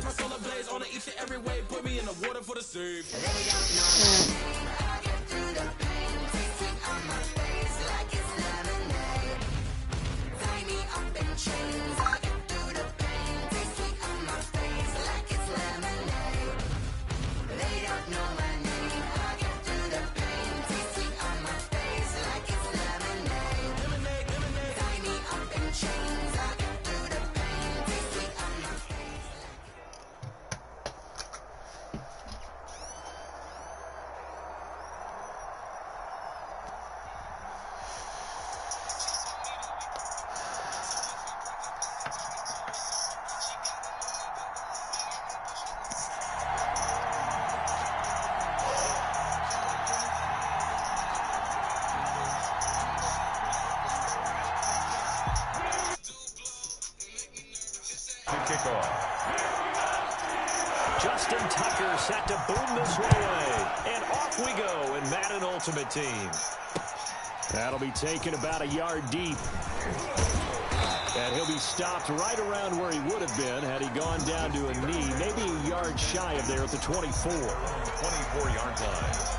set my soul ablaze on each and every way. Put me in the water for the save. Justin Tucker set to boom this one away. And off we go in Madden Ultimate Team. That'll be taken about a yard deep. And he'll be stopped right around where he would have been had he gone down to a knee, maybe a yard shy of there at the 24. 24-yard line.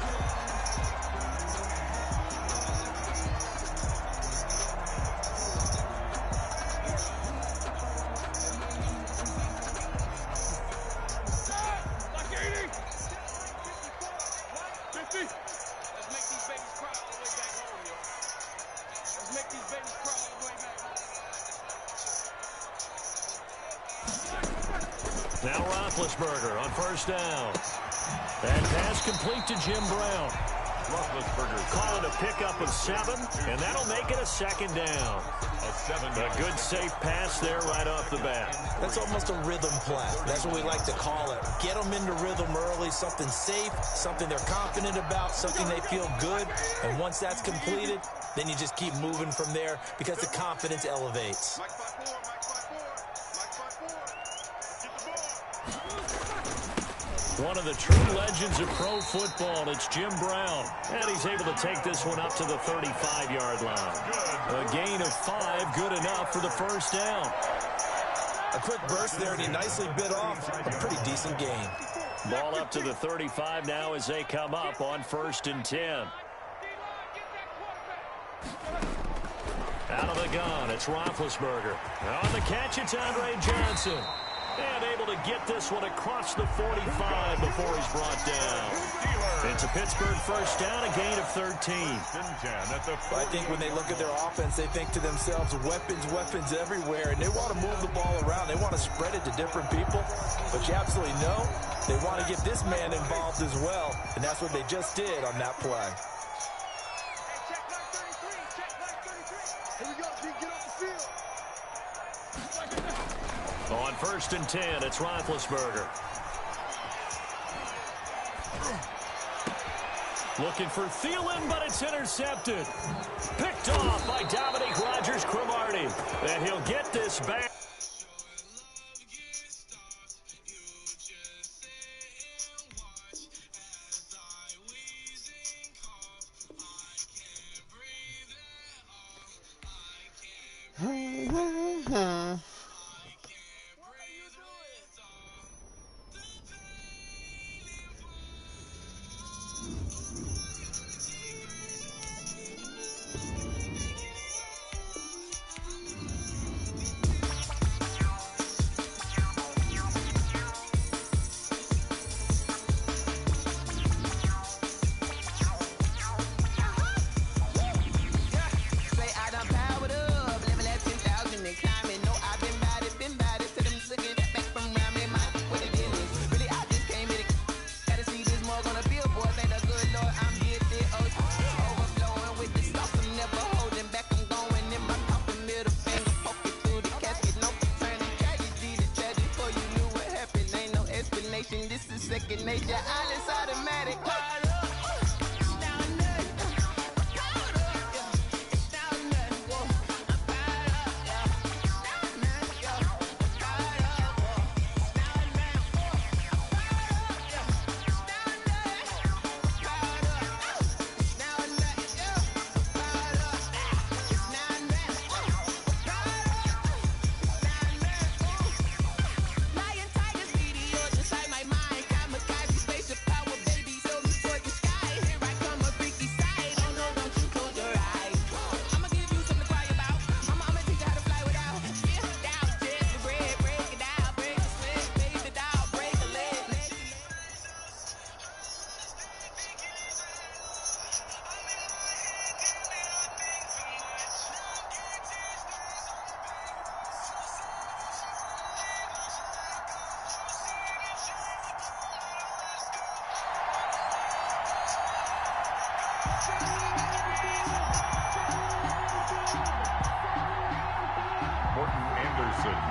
Now Roethlisberger on first down. And pass complete to Jim Brown. Roethlisberger calling a pickup of 7, and that'll make it a second down. A good safe pass there right off the bat. That's almost a rhythm play. That's what we like to call it. Get them into rhythm early, something safe, something they're confident about, something they feel good. And once that's completed, then you just keep moving from there because the confidence elevates. One of the true legends of pro football, it's Jim Brown. And he's able to take this one up to the 35-yard line. A gain of 5, good enough for the first down. A quick burst there, and he nicely bit off a pretty decent gain. Ball up to the 35 now as they come up on 1st and 10. Out of the gun, it's Roethlisberger. On the catch, it's Andre Johnson. And able to get this one across the 45 before he's brought down. It's a Pittsburgh first down, a gain of 13. I think when they look at their offense, they think to themselves, weapons everywhere, and they want to move the ball around. They want to spread it to different people, but you absolutely know they want to get this man involved as well, and that's what they just did on that play. On 1st and 10, it's Roethlisberger. Looking for Thielen, but it's intercepted. Picked off by Dominique Rodgers-Cromartie. And he'll get this back.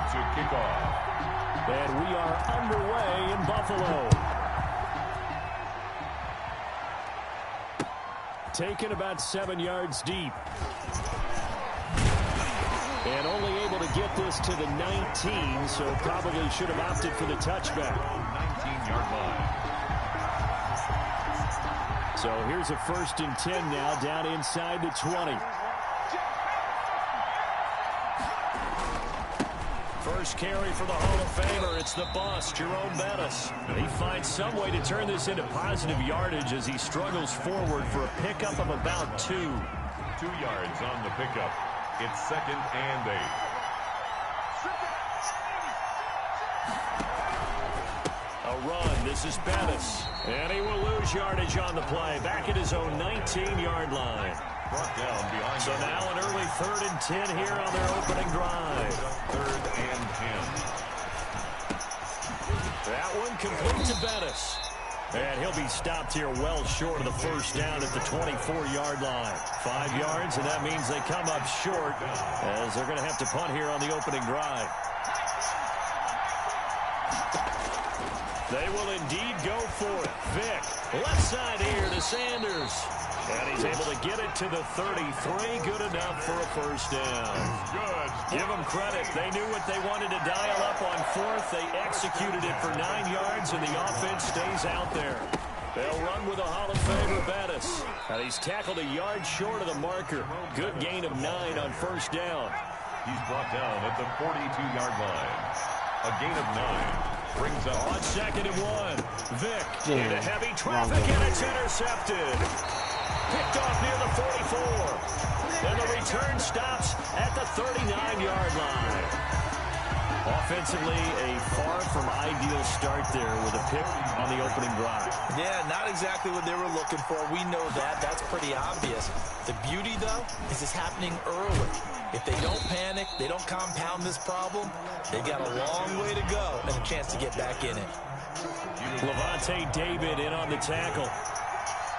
To kick off. And we are underway in Buffalo. Taken about 7 yards deep. And only able to get this to the 19, so probably should have opted for the touchback. 19-yard line. So here's a 1st and 10 now, down inside the 20. First carry for the Hall of Famer. It's the boss, Jerome Bettis. He finds some way to turn this into positive yardage as he struggles forward for a pickup of about 2. 2 yards on the pickup. It's 2nd and 8. A run. This is Bettis. And he will lose yardage on the play. Back at his own 19-yard line. Brought down behind. So now an early 3rd and 10 here on their opening drive. 3rd and 10. That one complete to Bettis. And he'll be stopped here well short of the 1st down at the 24-yard line. 5 yards, and that means they come up short as they're going to have to punt here on the opening drive. They will indeed go for it. Vick, left side here to Sanders. And he's able to get it to the 33. Good enough for a 1st down. Good. Give them credit. They knew what they wanted to dial up on 4th. They executed it for 9 yards, and the offense stays out there. They'll run with a Hall of Famer, Bettis. And he's tackled a yard short of the marker. Good gain of 9 on 1st down. He's brought down at the 42-yard line. A gain of 9. Brings up on 2nd and 1. Vick into heavy traffic, and it's intercepted. Picked off near the 44. And the return stops at the 39-yard line. Offensively, a far from ideal start there with a pick on the opening drive. Yeah, not exactly what they were looking for. We know that. That's pretty obvious. The beauty, though, is it's happening early. If they don't panic, they don't compound this problem, they got a long way to go and a chance to get back in it. Levante David in on the tackle.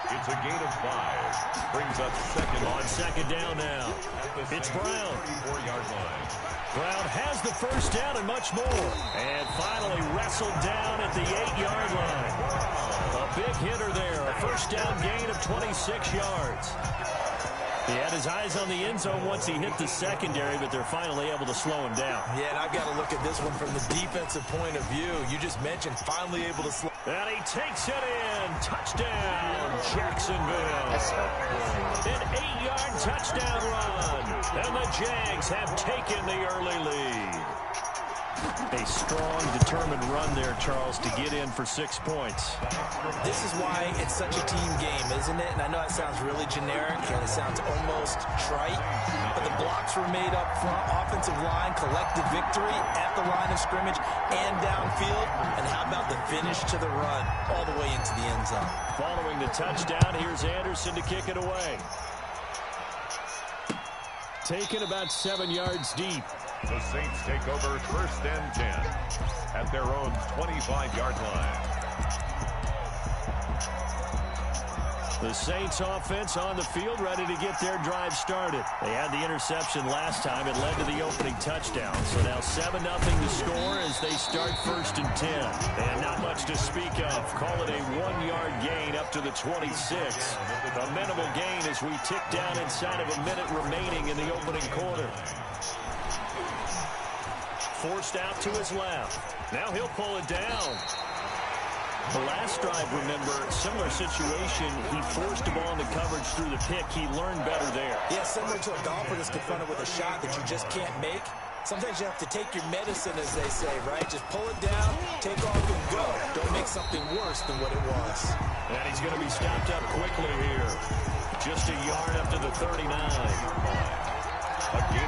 It's a gain of 5. Brings up 2nd. On 2nd down now. It's Brown. 34-yard line. Brown has the 1st down and much more. And finally wrestled down at the 8-yard line. A big hitter there. A 1st down gain of 26 yards. He had his eyes on the end zone once he hit the secondary, but they're finally able to slow him down. Yeah, and I've got to look at this one from the defensive point of view. You just mentioned finally able to slow. And he takes it in. Touchdown, Jacksonville. An 8-yard touchdown run. And the Jags have taken the early lead. A strong, determined run there, Charles, to get in for 6 points. This is why it's such a team game, isn't it? And I know it sounds really generic and it sounds almost trite, but the blocks were made up front, offensive line, collective victory at the line of scrimmage and downfield. And how about the finish to the run all the way into the end zone? Following the touchdown, here's Anderson to kick it away. Taken about 7 yards deep. The Saints take over 1st and 10 at their own 25-yard line. The Saints offense on the field, ready to get their drive started. They had the interception last time. It led to the opening touchdown. So now 7-0 to score as they start 1st and 10. And not much to speak of. Call it a 1-yard gain up to the 26. A minimal gain as we tick down inside of a minute remaining in the opening quarter. Forced out to his left. Now he'll pull it down. The last drive, remember, similar situation. He forced the ball into coverage through the pick. He learned better there. Yeah, similar to a golfer that's confronted with a shot that you just can't make. Sometimes you have to take your medicine, as they say, right? Just pull it down, take off, and go. Don't make something worse than what it was. And he's going to be stopped up quickly here. Just a yard up to the 39.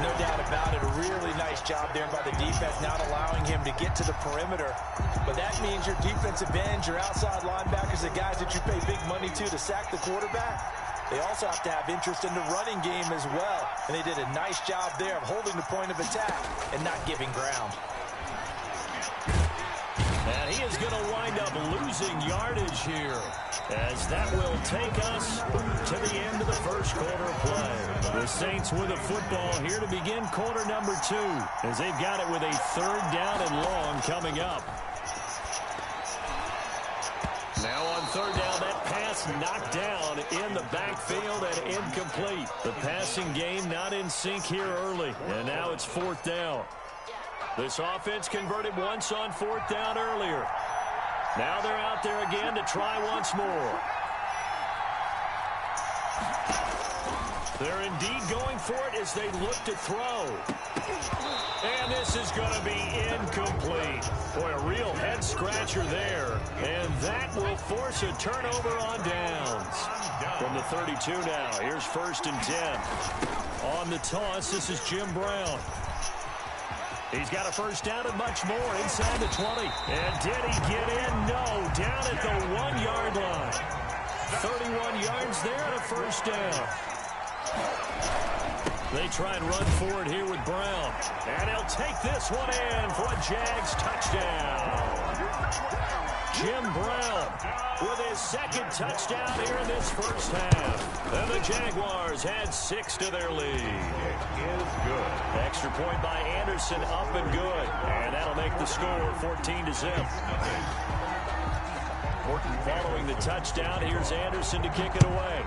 No doubt about it. A really nice job there by the defense, not allowing him to get to the perimeter. But that means your defensive ends, your outside linebackers, the guys that you pay big money to sack the quarterback. They also have to have interest in the running game as well. And they did a nice job there of holding the point of attack and not giving ground. And he is going to wind up losing yardage here, as that will take us to the end of the first quarter of play. The Saints with the football here to begin quarter number 2, as they've got it with a 3rd down and long coming up. Now on 3rd down, that pass knocked down in the backfield and incomplete. The passing game not in sync here early, and now it's 4th down. This offense converted once on 4th down earlier. Now they're out there again to try once more. They're indeed going for it as they look to throw. And this is going to be incomplete. Boy, a real head-scratcher there. And that will force a turnover on downs. From the 32 now, here's 1st and 10. On the toss, this is Jim Brown. He's got a 1st down and much more inside the 20. And did he get in? No, down at the 1-yard line. 31 yards there and a 1st down. They try and run forward here with Brown. And he'll take this one in for a Jags touchdown. Jim Brown with his 2nd touchdown here in this first half. And the Jaguars had 6 to their lead. It is good. Extra point by Anderson, up and good. And that'll make the score 14-0. Following the touchdown, here's Anderson to kick it away.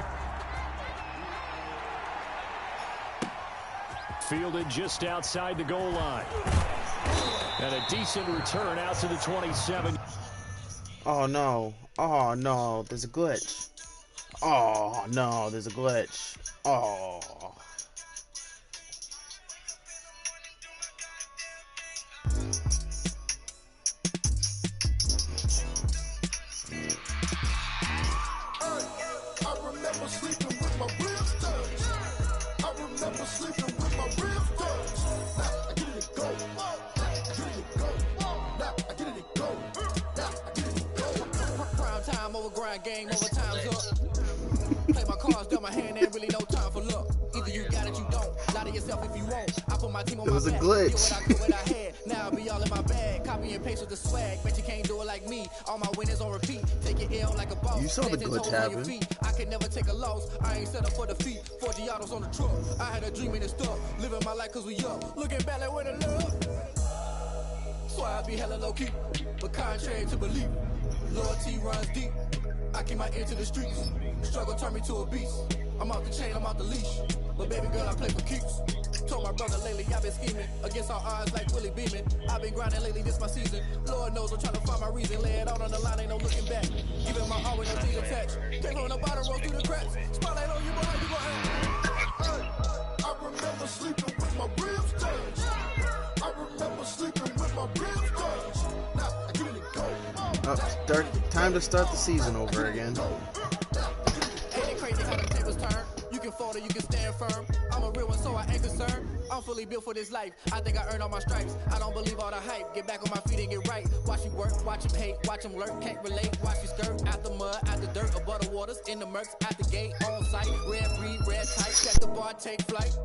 Fielded just outside the goal line. And a decent return out to the 27. Oh no. Oh no, there's a glitch. Oh no, there's a glitch. Oh. I remember sleeping with my ribs touched. I remember sleeping with my ribs touched. Now I get it to go. Now I get it to go. Now I get it to go. Now I get it to go. Prime time over grind game, over time's up. Play my cards, dealt my hand, ain't really no time for luck. Either you got it, you don't. Lie to yourself if you won't. I put my team on my back. It was a glitch. Get what I had. Now I be all in my bag. Copy and paste with the swag. Bet you can't do it like me. All my winners on repeat. Take your L like a boss. You saw the glitch happen. I can never take a loss. I ain't set up for defeat. 4 Giottos on the truck. I had a dream in the stuff. Living my life cause we up. Looking back like where the love. So I be hella low key. But contrary to belief, loyalty runs deep. I keep my ear to the streets. Struggle turned me to a beast. I'm out the chain, I'm out the leash. But baby girl, I play for keeps. Told my brother lately, I've been scheming. Against all odds like Willie Beeman. I've been grinding lately, this my season. Lord knows I'm trying to find my reason. Lay it out on the line, ain't no looking back. Giving my all with no things attached. Came from the bottom, roll through the cracks. Spotlight on you, but how you gon' act? I remember sleeping with my ribs touched. I remember sleeping with my ribs touched. Now I get it to go. Time to start the season over again. Ain't it crazy how the tables turn? You can fall or you can stand firm. I'm a real one, so I ain't concerned. I'm fully built for this life. I think I earned all my stripes. I don't believe all the hype. Get back on my feet and get right. Watch you work, watch him hate, watch him lurk. Can't relate, watch you skirt. Out the mud, out the dirt, above the waters, in the murks, out the gate, on site. Red breed, red tight, set the bar, take flight.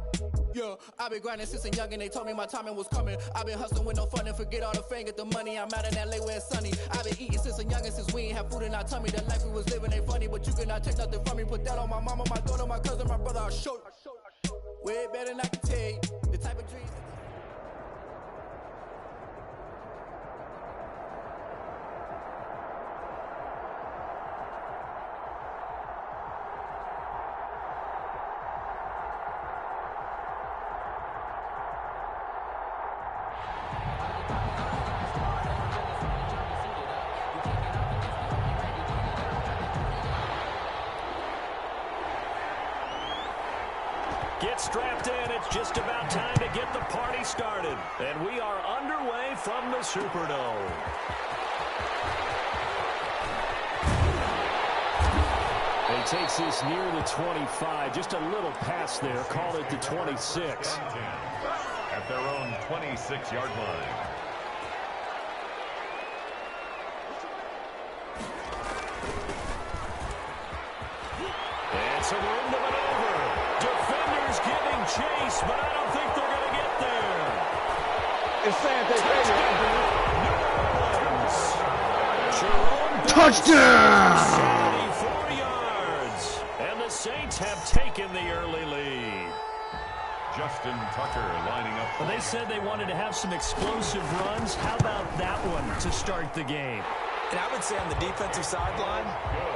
Yeah, I've been grinding since a young and they told me my timing was coming. I've been hustling with no fun and forget all the fame, get the money. I'm out in LA where it's sunny. I've been eating since a young and since we ain't have food in our tummy. The life we was living ain't funny, but you cannot take nothing from me. Put that on my mama, my daughter, my cousin, my brother, I'll show you. Way better than I can tell you. The type of dreams. Get strapped in. It's just about time to get the party started. And we are underway from the Superdome. He takes this near the 25. Just a little pass there. Call it the 26. At their own 26-yard line. And some room to maneuver. Defenders giving chase, but I don't think they're going to get there. It's Santa Fe. New Orleans. Touchdown! 74 yards. And the Saints have taken the early lead. Justin Tucker lining up. Well, they said they wanted to have some explosive runs. How about that one to start the game? And I would say on the defensive sideline,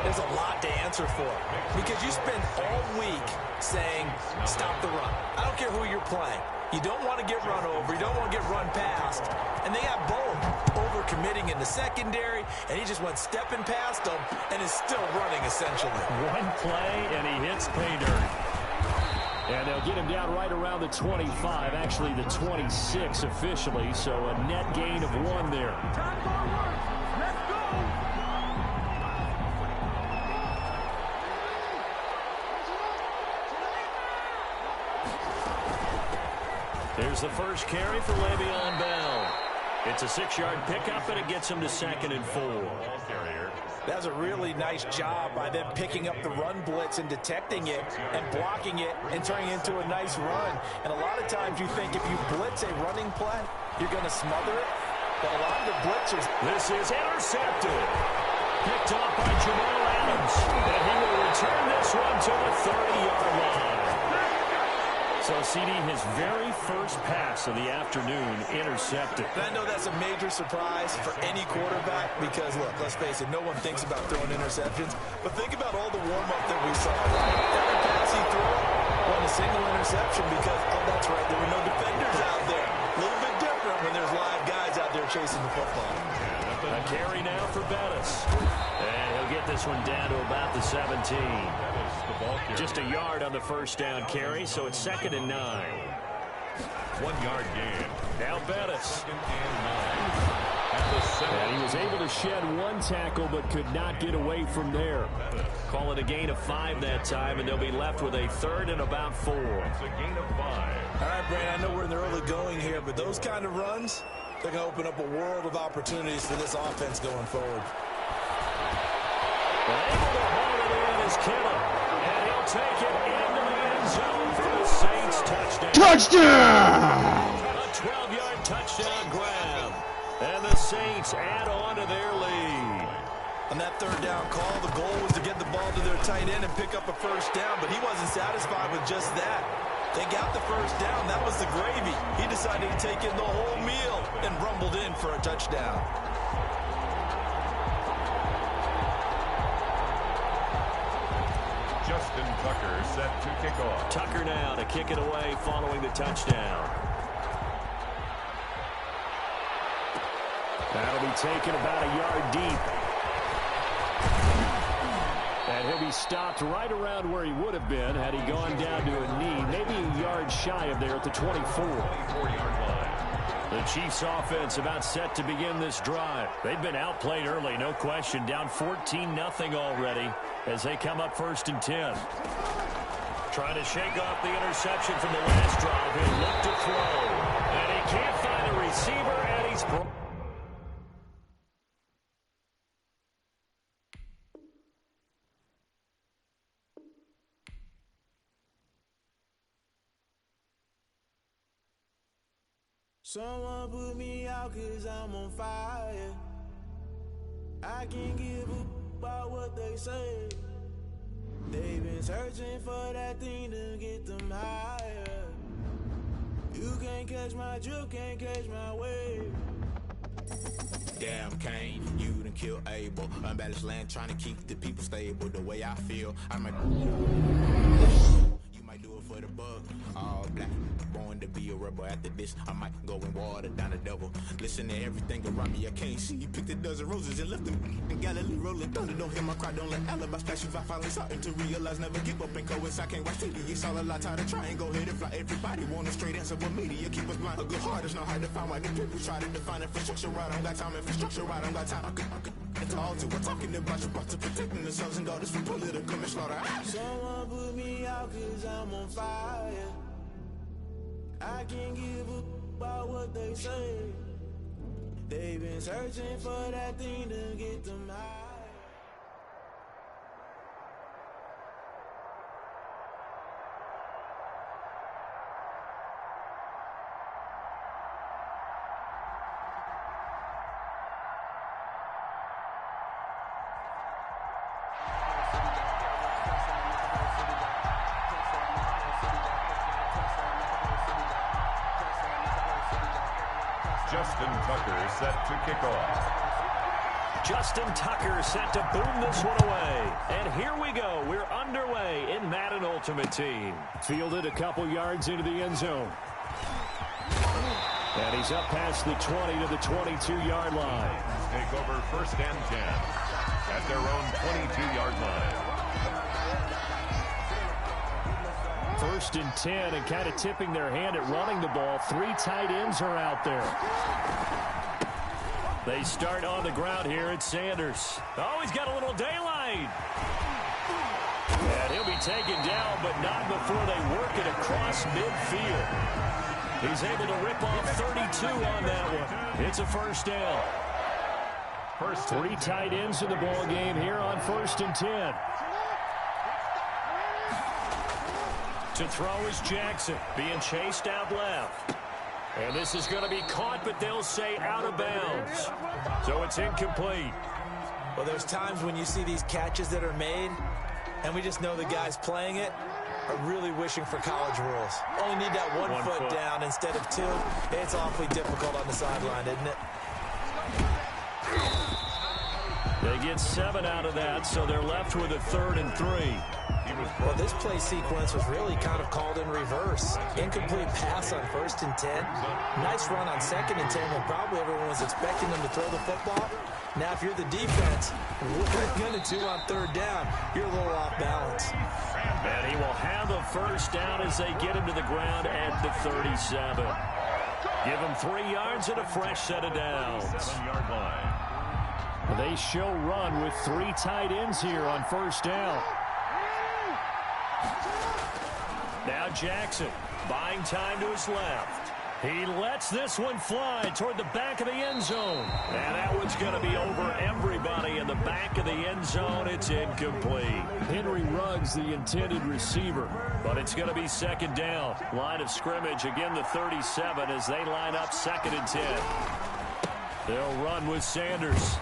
there's a lot to answer for. Because you spend all week saying, stop the run. I don't care who you're playing. You don't want to get run over. You don't want to get run past. And they got both over-committing in the secondary, and he just went stepping past them and is still running, essentially. One play, and he hits pay dirt. And they'll get him down right around the 25, actually the 26 officially, so a net gain of 1 there. Here's the first carry for Le'Veon Bell. It's a 6-yard pickup, and it gets him to 2nd and 4. That's a really nice job by them picking up the run blitz and detecting it and blocking it and turning it into a nice run. And a lot of times you think if you blitz a running play, you're going to smother it. But a lot of the blitzers. This is intercepted. Picked off by Jamal Adams. And he will return this one to the 30-yard line. So, CD, his very first pass of the afternoon intercepted. And I know that's a major surprise for any quarterback because, look, let's face it, no one thinks about throwing interceptions. But think about all the warm-up that we saw. Every pass he threw won a single interception because, oh, that's right, there were no defenders out there. A little bit different when there's live guys out there chasing the football. A carry now for Bettis. And he'll get this one down to about the 17. Just a yard on the first down carry, so it's 2nd and 9. 1-yard gain. Now Bettis. 2nd and 9. And he was able to shed 1 tackle, but could not get away from there. Call it a gain of 5 that time, and they'll be left with a 3rd and about 4. It's a gain of 5. All right, Brandon, I know we're in the early going here, but those kind of runs, they're going to open up a world of opportunities for this offense going forward. Able to hold it in is Kittle. And he'll take it into the end zone for the Saints touchdown. Touchdown! A 12-yard touchdown grab. And the Saints add on to their lead. On that 3rd down call, the goal was to get the ball to their tight end and pick up a first down, but he wasn't satisfied with just that. They got the first down. That was the gravy. He decided to take in the whole meal and rumbled in for a touchdown. Justin Tucker set to kick off. Tucker now to kick it away following the touchdown. That'll be taken about a yard deep. And he'll be stopped right around where he would have been had he gone down to a knee, maybe a yard shy of there at the 24. 24-yard line. The Chiefs offense about set to begin this drive. They've been outplayed early, no question. Down 14-0 already as they come up 1st and 10. Trying to shake off the interception from the last drive. He'll look to throw. And he can't find a receiver, and he's broke. Someone put me out 'cause I'm on fire. I can't give a about what they say. They've been searching for that thing to get them higher. You can't catch my drift, can't catch my wave. Damn, Kane, you done killed Abel. Unbalanced land, trying to keep the people stable. The way I feel, I might. You might do it for the bug. All black, born to be a rebel. After this, I might go and water down the devil. Listen to everything around me, I can't see. You picked a dozen roses and left them in Galilee rolling thunder. Don't hear my cry, don't let alibis flash. If I finally starting to realize, never give up and coincide. Can't watch TV, it's all a lot. Tired of trying, go ahead and fly. Everybody want a straight answer, but media keep us blind. A good heart is not hard to find. Why the people try to define infrastructure right? I don't got time, infrastructure right, I don't got time. I could all to we're talking about you, about to protecting the sons and daughters from political and slaughter. Someone put me out 'cause I'm on fire. I can't give a about what they say. They've been searching for that thing to get them high. Justin Tucker set to kick off. Justin Tucker set to boom this one away. And here we go. We're underway in Madden Ultimate Team. Fielded a couple yards into the end zone. And he's up past the 20 to the 22-yard line. Take over 1st and 10 at their own 22-yard line. 1st and 10, and kind of tipping their hand at running the ball. 3 tight ends are out there. They start on the ground here at Sanders. Oh, he's got a little daylight. And he'll be taken down, but not before they work it across midfield. He's able to rip off 32 on that one. It's a 1st down. 3 tight ends in the ball game here on 1st and 10. To throw is Jackson, being chased out left. And this is going to be caught, but they'll say out of bounds. So it's incomplete. Well, there's times when you see these catches that are made, and we just know the guys playing it are really wishing for college rules. Only need that one foot down instead of 2. It's awfully difficult on the sideline, isn't it? They get 7 out of that, so they're left with a 3rd and 3. Well, this play sequence was really kind of called in reverse. Incomplete pass on 1st and 10. Nice run on 2nd and 10 when probably everyone was expecting them to throw the football. Now, if you're the defense, what are you going to do on 3rd down? You're a little off balance. And he will have a 1st down as they get him to the ground at the 37. Give him 3 yards and a fresh set of downs. 7-yard line. They show run with 3 tight ends here on 1st down. Now Jackson buying time to his left. He lets this one fly toward the back of the end zone. And that one's going to be over everybody in the back of the end zone. It's incomplete. Henry Ruggs, the intended receiver. But it's going to be 2nd down. Line of scrimmage, again the 37 as they line up 2nd and 10. They'll run with Sanders.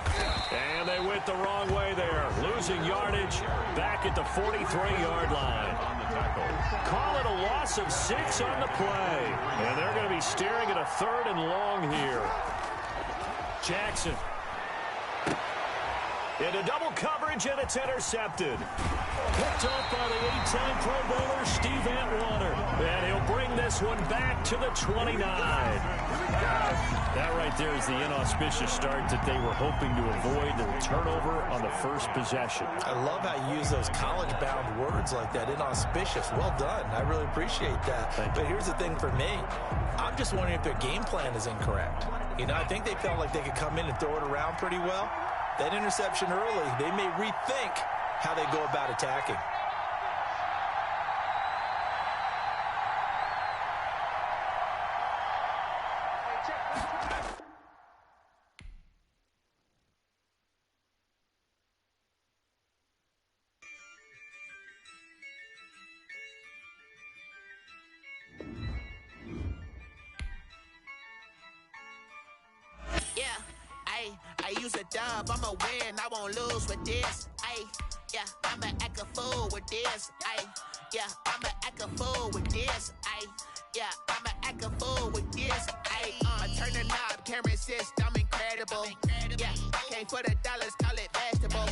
And they went the wrong way there. Losing yardage back at the 43-yard line. Call it a loss of 6 on the play. And they're going to be staring at a 3rd and long here. Jackson. Into double coverage, and it's intercepted. Picked off by the 8-time Pro Bowler, Steve Atwater. And he'll bring this one back to the 29. That right there is the inauspicious start that they were hoping to avoid, the turnover on the 1st possession. I love how you use those college-bound words like that, inauspicious. Well done. I really appreciate that. But here's the thing for me. I'm just wondering if their game plan is incorrect. You know, I think they felt like they could come in and throw it around pretty well. That interception early, they may rethink how they go about attacking. I use a dub, I'ma win, I won't lose with this. Yeah, I'ma act a fool with this. Yeah, I'ma act a fool with this. Yeah, I'ma act a fool with this. I turn the knob, camera assist, I'm incredible. Yeah, came for the dollars, call it vegetable.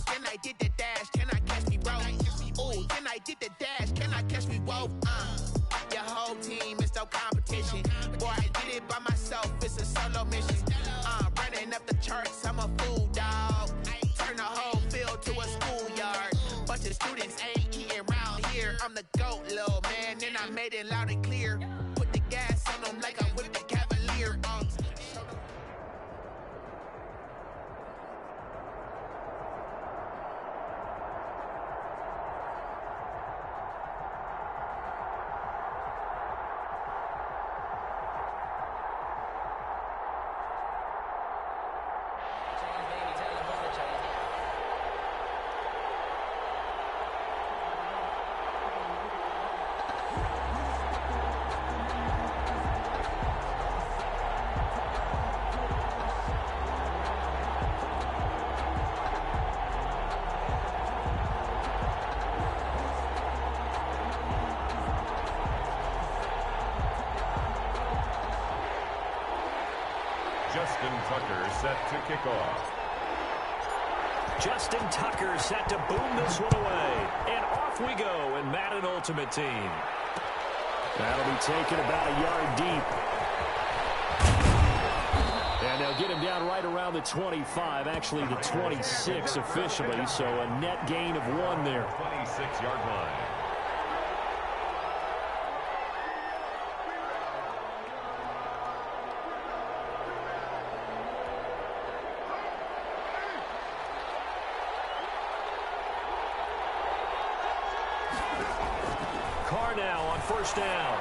Then I did the dash, can I catch me, bro? Ooh, then I did the dash, can I catch me, whoa? Your whole team is no competition. Boy, I did it by myself, it's a solo mission. Running up the charts, I'm a fool, dog. Turn the whole field to a schoolyard. Bunch of students ain't eating round here. I'm the GOAT, little man, and I made it loud and clear. Put the gas on them like I'm with the Cavalier. Justin Tucker set to kick off. Justin Tucker set to boom this one away. And off we go in Madden Ultimate Team. That'll be taken about a yard deep. And they'll get him down right around the 25, actually the 26 officially, so a net gain of 1 there. 26-yard line. Carr now on first down.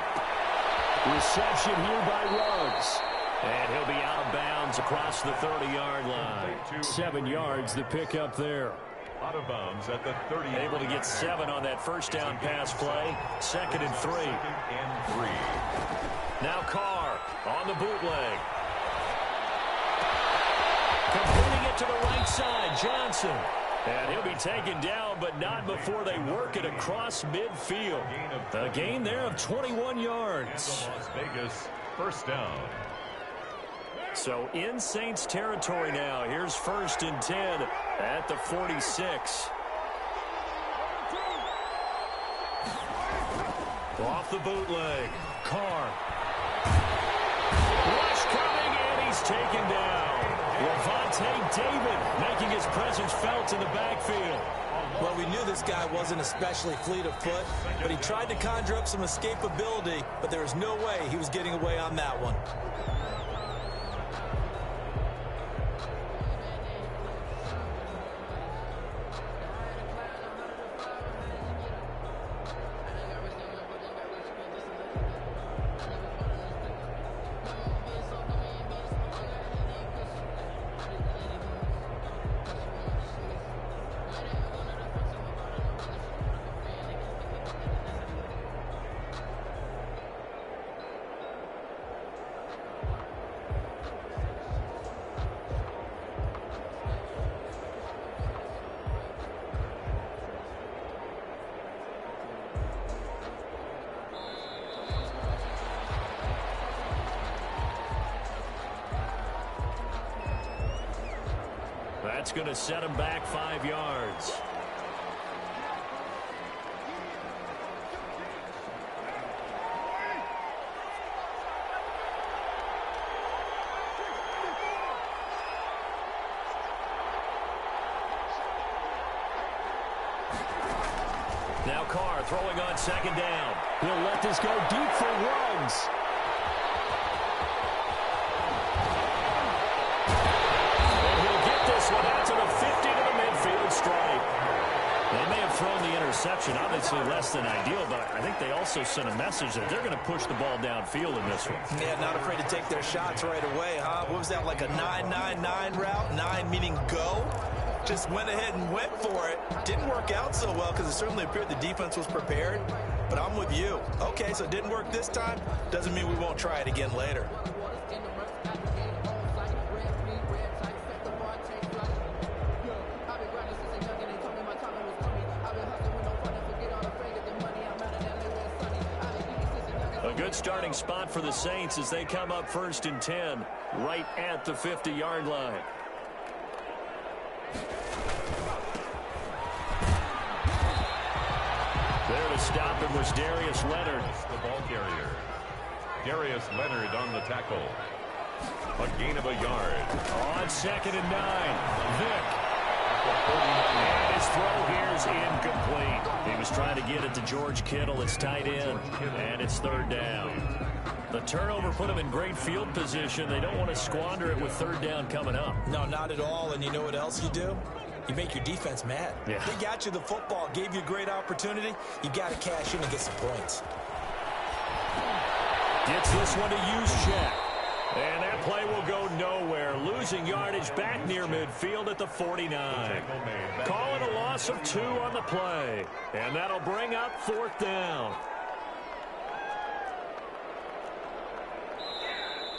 Reception here by Ruggs. And he'll be out of bounds across the 30-yard line. 7 yards the pickup there. Out of bounds at the 30. Able to get 7 on that first down pass play. 2nd and 3. Now Carr on the bootleg. Completing it to the right side, Johnson. And he'll be taken down, but not before they work it across midfield. A gain there of 21 yards. Las Vegas, first down. So in Saints territory now. Here's 1st and 10 at the 46. Off the bootleg. Carr. Rush coming, and he's taken down. Levante David making his presence felt in the backfield. Well, we knew this guy wasn't especially fleet of foot, but he tried to conjure up some escapability, but there was no way he was getting away on that one. That's going to set him back 5 yards. Now Carr throwing on 2nd down. He'll let this go deep for Ruggs. One out to the 50 to the midfield stripe. They may have thrown the interception, obviously less than ideal, but I think they also sent a message that they're going to push the ball downfield in this one. Yeah, not afraid to take their shots right away, huh? What was that, like a 9-9-9 route? 9 meaning go? Just went ahead and went for it. Didn't work out so well because it certainly appeared the defense was prepared, but I'm with you. Okay, so it didn't work this time. Doesn't mean we won't try it again later. A good starting spot for the Saints as they come up 1st and 10 right at the 50-yard line. There to stop him was Darius Leonard. The ball carrier. Darius Leonard on the tackle. A gain of a yard. On 2nd and 9. Vick. And his throw here is incomplete. He was trying to get it to George Kittle. It's tight end, and it's 3rd down. The turnover put them in great field position. They don't want to squander it with 3rd down coming up. No, not at all. And you know what else you do? You make your defense mad. Yeah. They got you the football, gave you a great opportunity. You got to cash in and get some points. Gets this one to Juszczyk. And that play will go nowhere. Losing yardage back near midfield at the 49. Call it a loss of 2 on the play. And that'll bring up 4th down.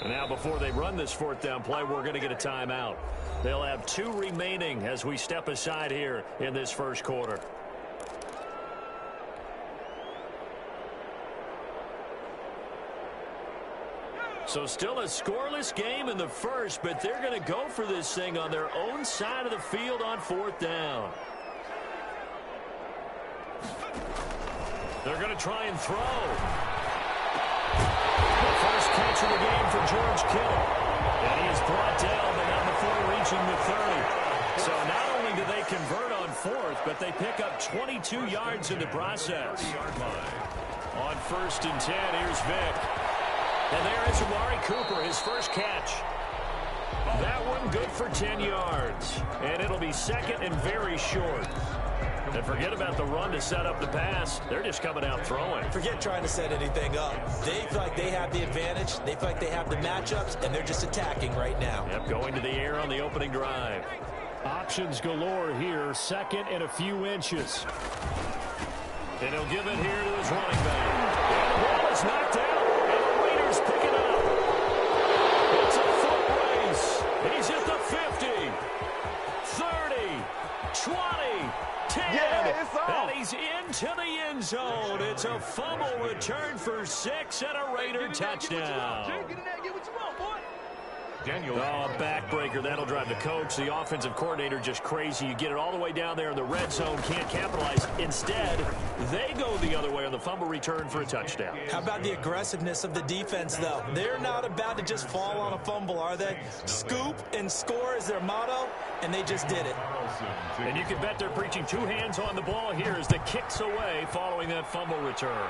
And now before they run this 4th down play, we're going to get a timeout. They'll have 2 remaining as we step aside here in this first quarter. So still a scoreless game in the first, but they're going to go for this thing on their own side of the field on 4th down. They're going to try and throw. The first catch of the game for George Kittle. And he is brought down, but not before reaching the 30. So not only do they convert on 4th, but they pick up 22 yards in the process. On 1st and 10, here's Vick. And there is Amari Cooper, his first catch. That one good for 10 yards. And it'll be second and very short. And forget about the run to set up the pass. They're just coming out throwing. Forget trying to set anything up. They feel like they have the advantage. They feel like they have the matchups, and they're just attacking right now. Yep, going to the air on the opening drive. Options galore here. Second and a few inches. And he'll give it here to his running back. And the ball is knocked out. And the Raiders pick it up. It's a foot race. He's at the 50, 30, 20, 10. And he's into the end zone. It's a fumble return for 6 and a Raider touchdown. Daniel. Oh, backbreaker. That'll drive the coach, the offensive coordinator, just crazy. You get it all the way down there in the red zone, can't capitalize. Instead, they go the other way on the fumble return for a touchdown. How about the aggressiveness of the defense, though? They're not about to just fall on a fumble, are they? Scoop and score is their motto, and they just did it. And you can bet they're preaching 2 hands on the ball here as the kicks away following that fumble return.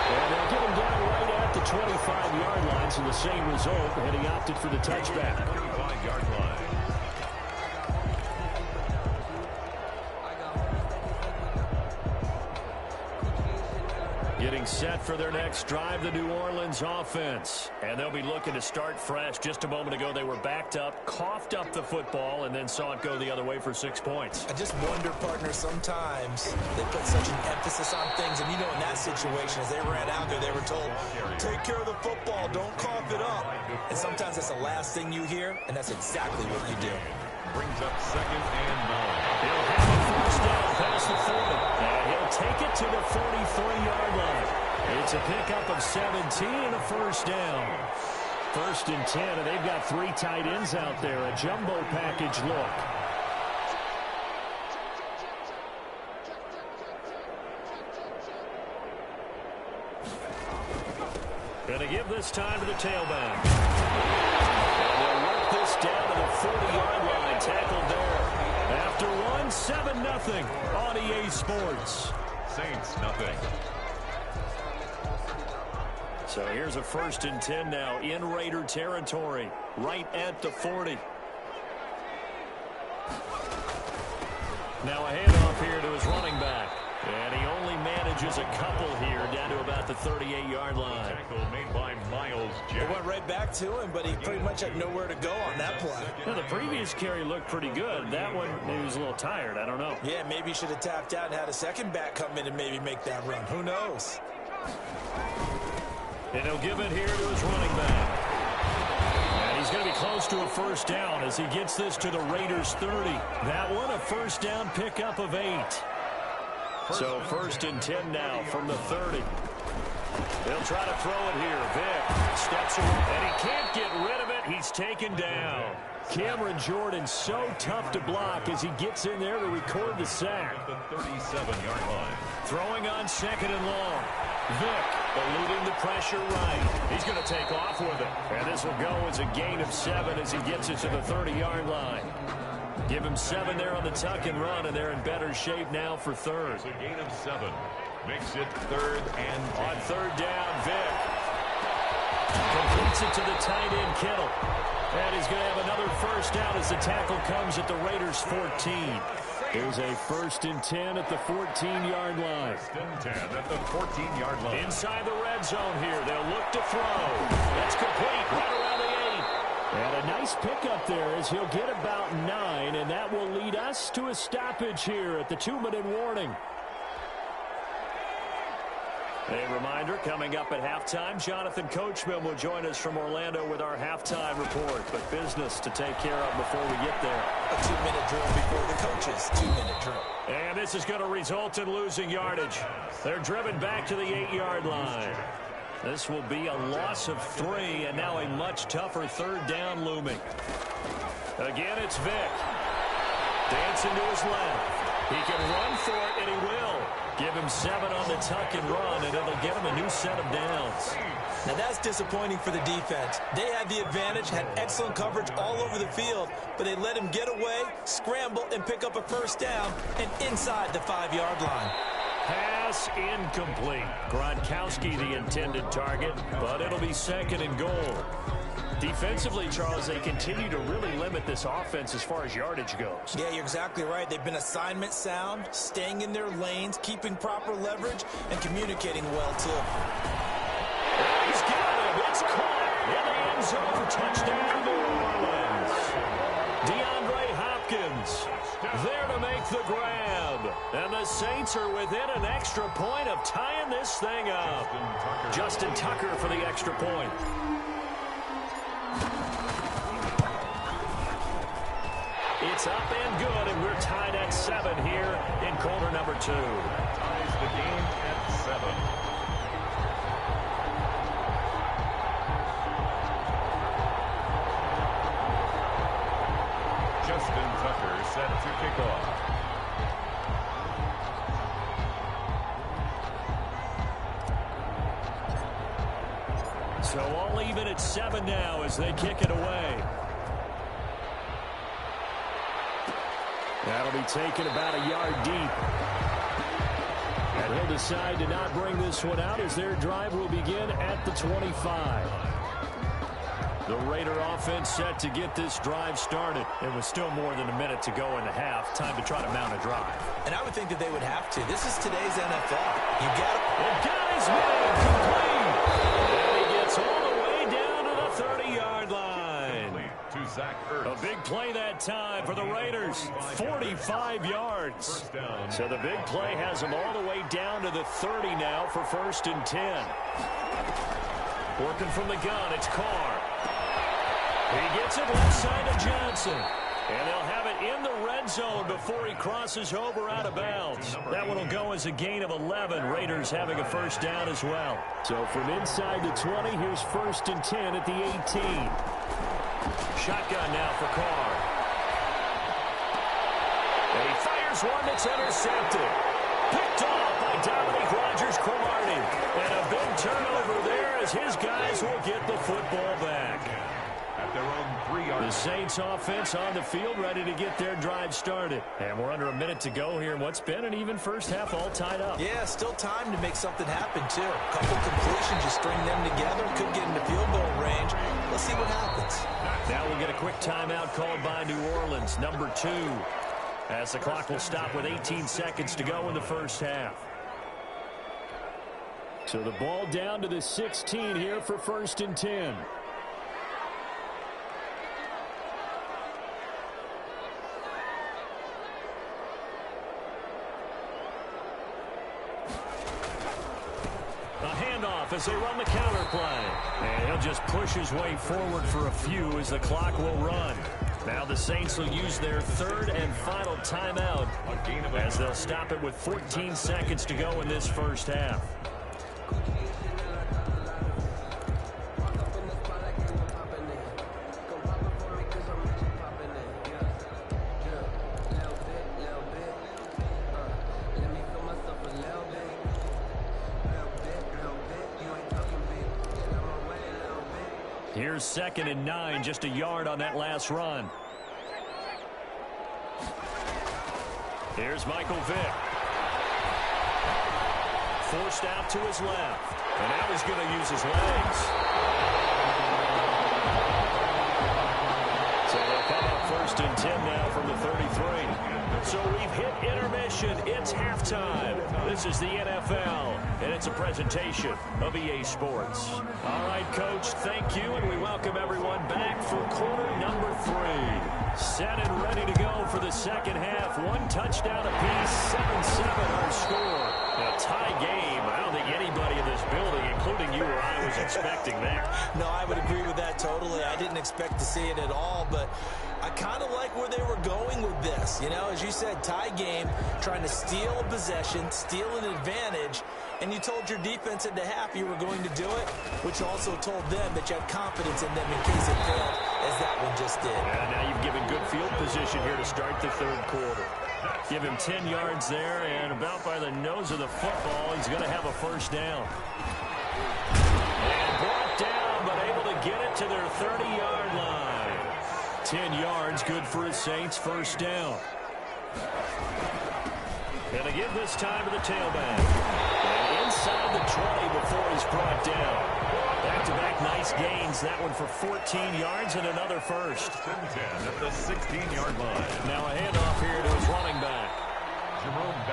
And they'll get him down right at the 25-yard line, so the same result, and he opted for the touchback. 35-yard line. Getting set for their next drive, the New Orleans offense. And they'll be looking to start fresh. Just a moment ago, they were backed up, coughed up the football, and then saw it go the other way for 6 points. I just wonder, partner, sometimes they put such an emphasis on things. And, you know, in that situation, as they ran out there, they were told, take care of the football, don't cough it up. And sometimes that's the last thing you hear, and that's exactly what you do. Brings up 2nd and 9. He'll have a first down past the 40. And he'll take it to the 43-yard line. It's a pickup of 17 and a first down. 1st and 10, and they've got 3 tight ends out there. A jumbo package look. Going to give this time to the tailback. And they'll work this down to the 40-yard line. Tackled there. After 1, 7-0 on EA Sports. Saints, nothing. So here's a 1st and 10 now in Raider territory, right at the 40. Now a handoff here to his running back. And he only manages a couple here down to about the 38-yard line. Tackle made by Miles It Jack. went right back to him, but he pretty much had nowhere to go on that play. Now, the previous carry looked pretty good. That one, maybe he was a little tired. I don't know. Yeah, maybe he should have tapped out and had a second back come in and maybe make that run. Who knows? And he'll give it here to his running back. And he's going to be close to a first down as he gets this to the Raiders' 30. That one, a first down pickup of 8. So 1st and 10 now from the 30. They'll try to throw it here. Vick steps away, and he can't get rid of it. He's taken down. Cameron Jordan so tough to block as he gets in there to record the sack. At the 37-yard line. Throwing on 2nd and long. Vick eluding the pressure right. He's going to take off with it. And this will go as a gain of 7 as he gets it to the 30-yard line. Give him 7 there on the tuck and run, and they're in better shape now for 3rd. It's a gain of 7. Makes it 3rd and 10. On 3rd down, Vick completes it to the tight end, Kittle. And he's going to have another first down as the tackle comes at the Raiders' 14. Here's a 1st and 10 at the 14-yard line. 1st and 10 at the 14-yard line. Inside the red zone here. They'll look to throw. That's complete right around the 8. And a nice pickup there as he'll get about 9, and that will lead us to a stoppage here at the 2-minute warning. A reminder, coming up at halftime, Jonathan Coachman will join us from Orlando with our halftime report. But business to take care of before we get there. A 2-minute drill before the coaches' 2-minute drill. And this is going to result in losing yardage. They're driven back to the 8-yard line. This will be a loss of 3, and now a much tougher 3rd down looming. Again, it's Vick. Dancing to his left. He can run for it, and he will. Give him 7 on the tuck and run, and it'll get him a new set of downs. Now that's disappointing for the defense. They had the advantage, had excellent coverage all over the field, but they let him get away, scramble, and pick up a 1st down, and inside the 5-yard line. Pass incomplete. Gronkowski the intended target, but it'll be 2nd and goal. Defensively, Charles, they continue to really limit this offense as far as yardage goes. Yeah, you're exactly right. They've been assignment sound, staying in their lanes, keeping proper leverage, and communicating well, too. He's got him. It's caught in the end zone. Touchdown, New Orleans. DeAndre Hopkins there to make the grab. And the Saints are within an extra point of tying this thing up. Justin Tucker for the extra point. It's up and good, and we're tied at 7 here in quarter number 2. Ties the game at 7. Justin Tucker set to kick off. So all even at 7 now as they kick it away. That'll be taken about a yard deep. And he'll decide to not bring this one out as their drive will begin at the 25. The Raider offense set to get this drive started. It was still more than a minute to go in the half. Time to try to mount a drive. And I would think that they would have to. This is today's NFL. You got it. And got his man complete. And he gets all the way down to the 30-yard line. A big play that time for the Raiders. 45 yards. So the big play has them all the way down to the 30 now for 1st and 10. Working from the gun, it's Carr. He gets it left side to Johnson. And they'll have it in the red zone before he crosses over out of bounds. That one will go as a gain of 11. Raiders having a 1st down as well. So from inside the 20, here's 1st and 10 at the 18. Shotgun now for Carr. And he fires one that's intercepted. Picked off by Dominique Rodgers-Cromartie. And a big turnover there as his guys will get the football back. At their own 3-yard. The Saints offense on the field ready to get their drive started. And we're under a minute to go here in what's been an even first half all tied up. Yeah, still time to make something happen, too. A couple completions, you string them together, could get into field goal range. Let's see what happens. Now we'll get a quick timeout called by New Orleans, number 2. As the clock will stop with 18 seconds to go in the first half. So the ball down to the 16 here for 1st and 10. As they run the counter play. And he'll just push his way forward for a few as the clock will run. Now the Saints will use their 3rd and final timeout as they'll stop it with 14 seconds to go in this first half. Here's 2nd and 9, just a yard on that last run. Here's Michael Vick. Forced out to his left. And now he's going to use his legs. So they'll come up 1st and 10 now from the 33. So we've hit intermission. It's halftime. This is the NFL, and it's a presentation of EA Sports. All right, Coach, thank you, and we welcome everyone back for quarter number 3. Set and ready to go for the second half. 1 touchdown apiece, 7-7 our score. A tie game. I don't think anybody in this building, including you or I, was expecting that. No, I would agree with that totally. I didn't expect to see it at all, but I kind of like where they were going with this. You know, as you said, tie game, trying to steal a possession, steal an advantage, and you told your defense at the half you were going to do it, which also told them that you had confidence in them in case it failed, as that one just did. And now you've given good field position here to start the third quarter. Give him 10 yards there, and about by the nose of the football, he's going to have a first down. And brought down, but able to get it to their 30-yard line. 10 yards, good for his Saints, first down. And to give this time to the tailback. And inside the 20 before he's brought down. Back-to-back nice gains. That one for 14 yards and another first. 10 at the 16-yard line. Now a handoff here to his running back.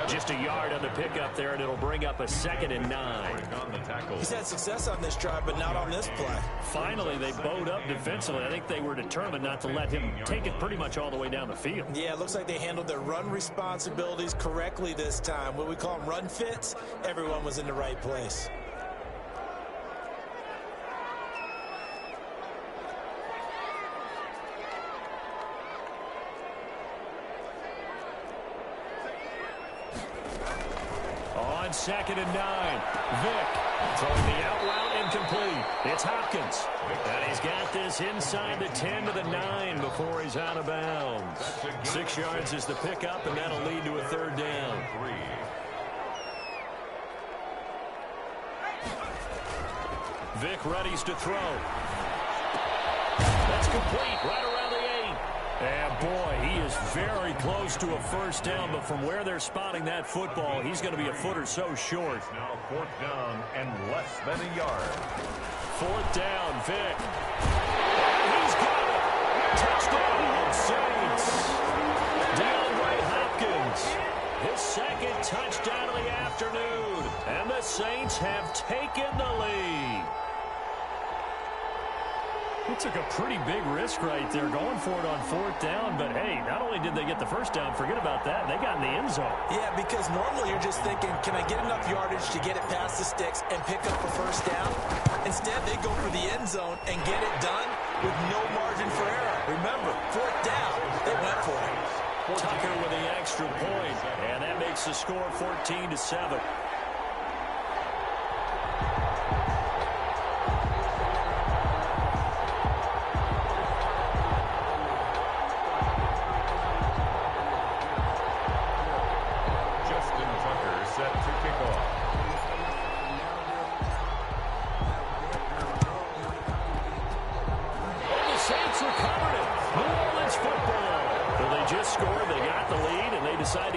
Just a yard on the pickup there, and it'll bring up a 2nd and 9. He's had success on this drive, but not on this play. Finally, they bowed up defensively. I think they were determined not to let him take it pretty much all the way down the field. Yeah, it looks like they handled their run responsibilities correctly this time. What we call them run fits, everyone was in the right place. On 2nd and 9, Vick throwing the out route incomplete. It's Hopkins. And he's got this inside the 10 to the 9 before he's out of bounds. 6 yards is the pickup, and that'll lead to a third down. Vick readies to throw. That's complete right around the 8. And boy, he is very close to a first down, but from where they're spotting that football, he's going to be a foot or so short. Now 4th down and less than a yard. 4th down, Vick. And he's got it. Touchdown, Saints. DeAndre Hopkins. His 2nd touchdown of the afternoon. And the Saints have taken the lead. He took a pretty big risk right there going for it on 4th down, but hey, not only did they get the first down, forget about that, they got in the end zone. Yeah, because normally you're just thinking, can I get enough yardage to get it past the sticks and pick up a first down? Instead, they go for the end zone and get it done with no margin for error. Remember, 4th down, they went for it. Tucker with the extra point, and that makes the score 14-7.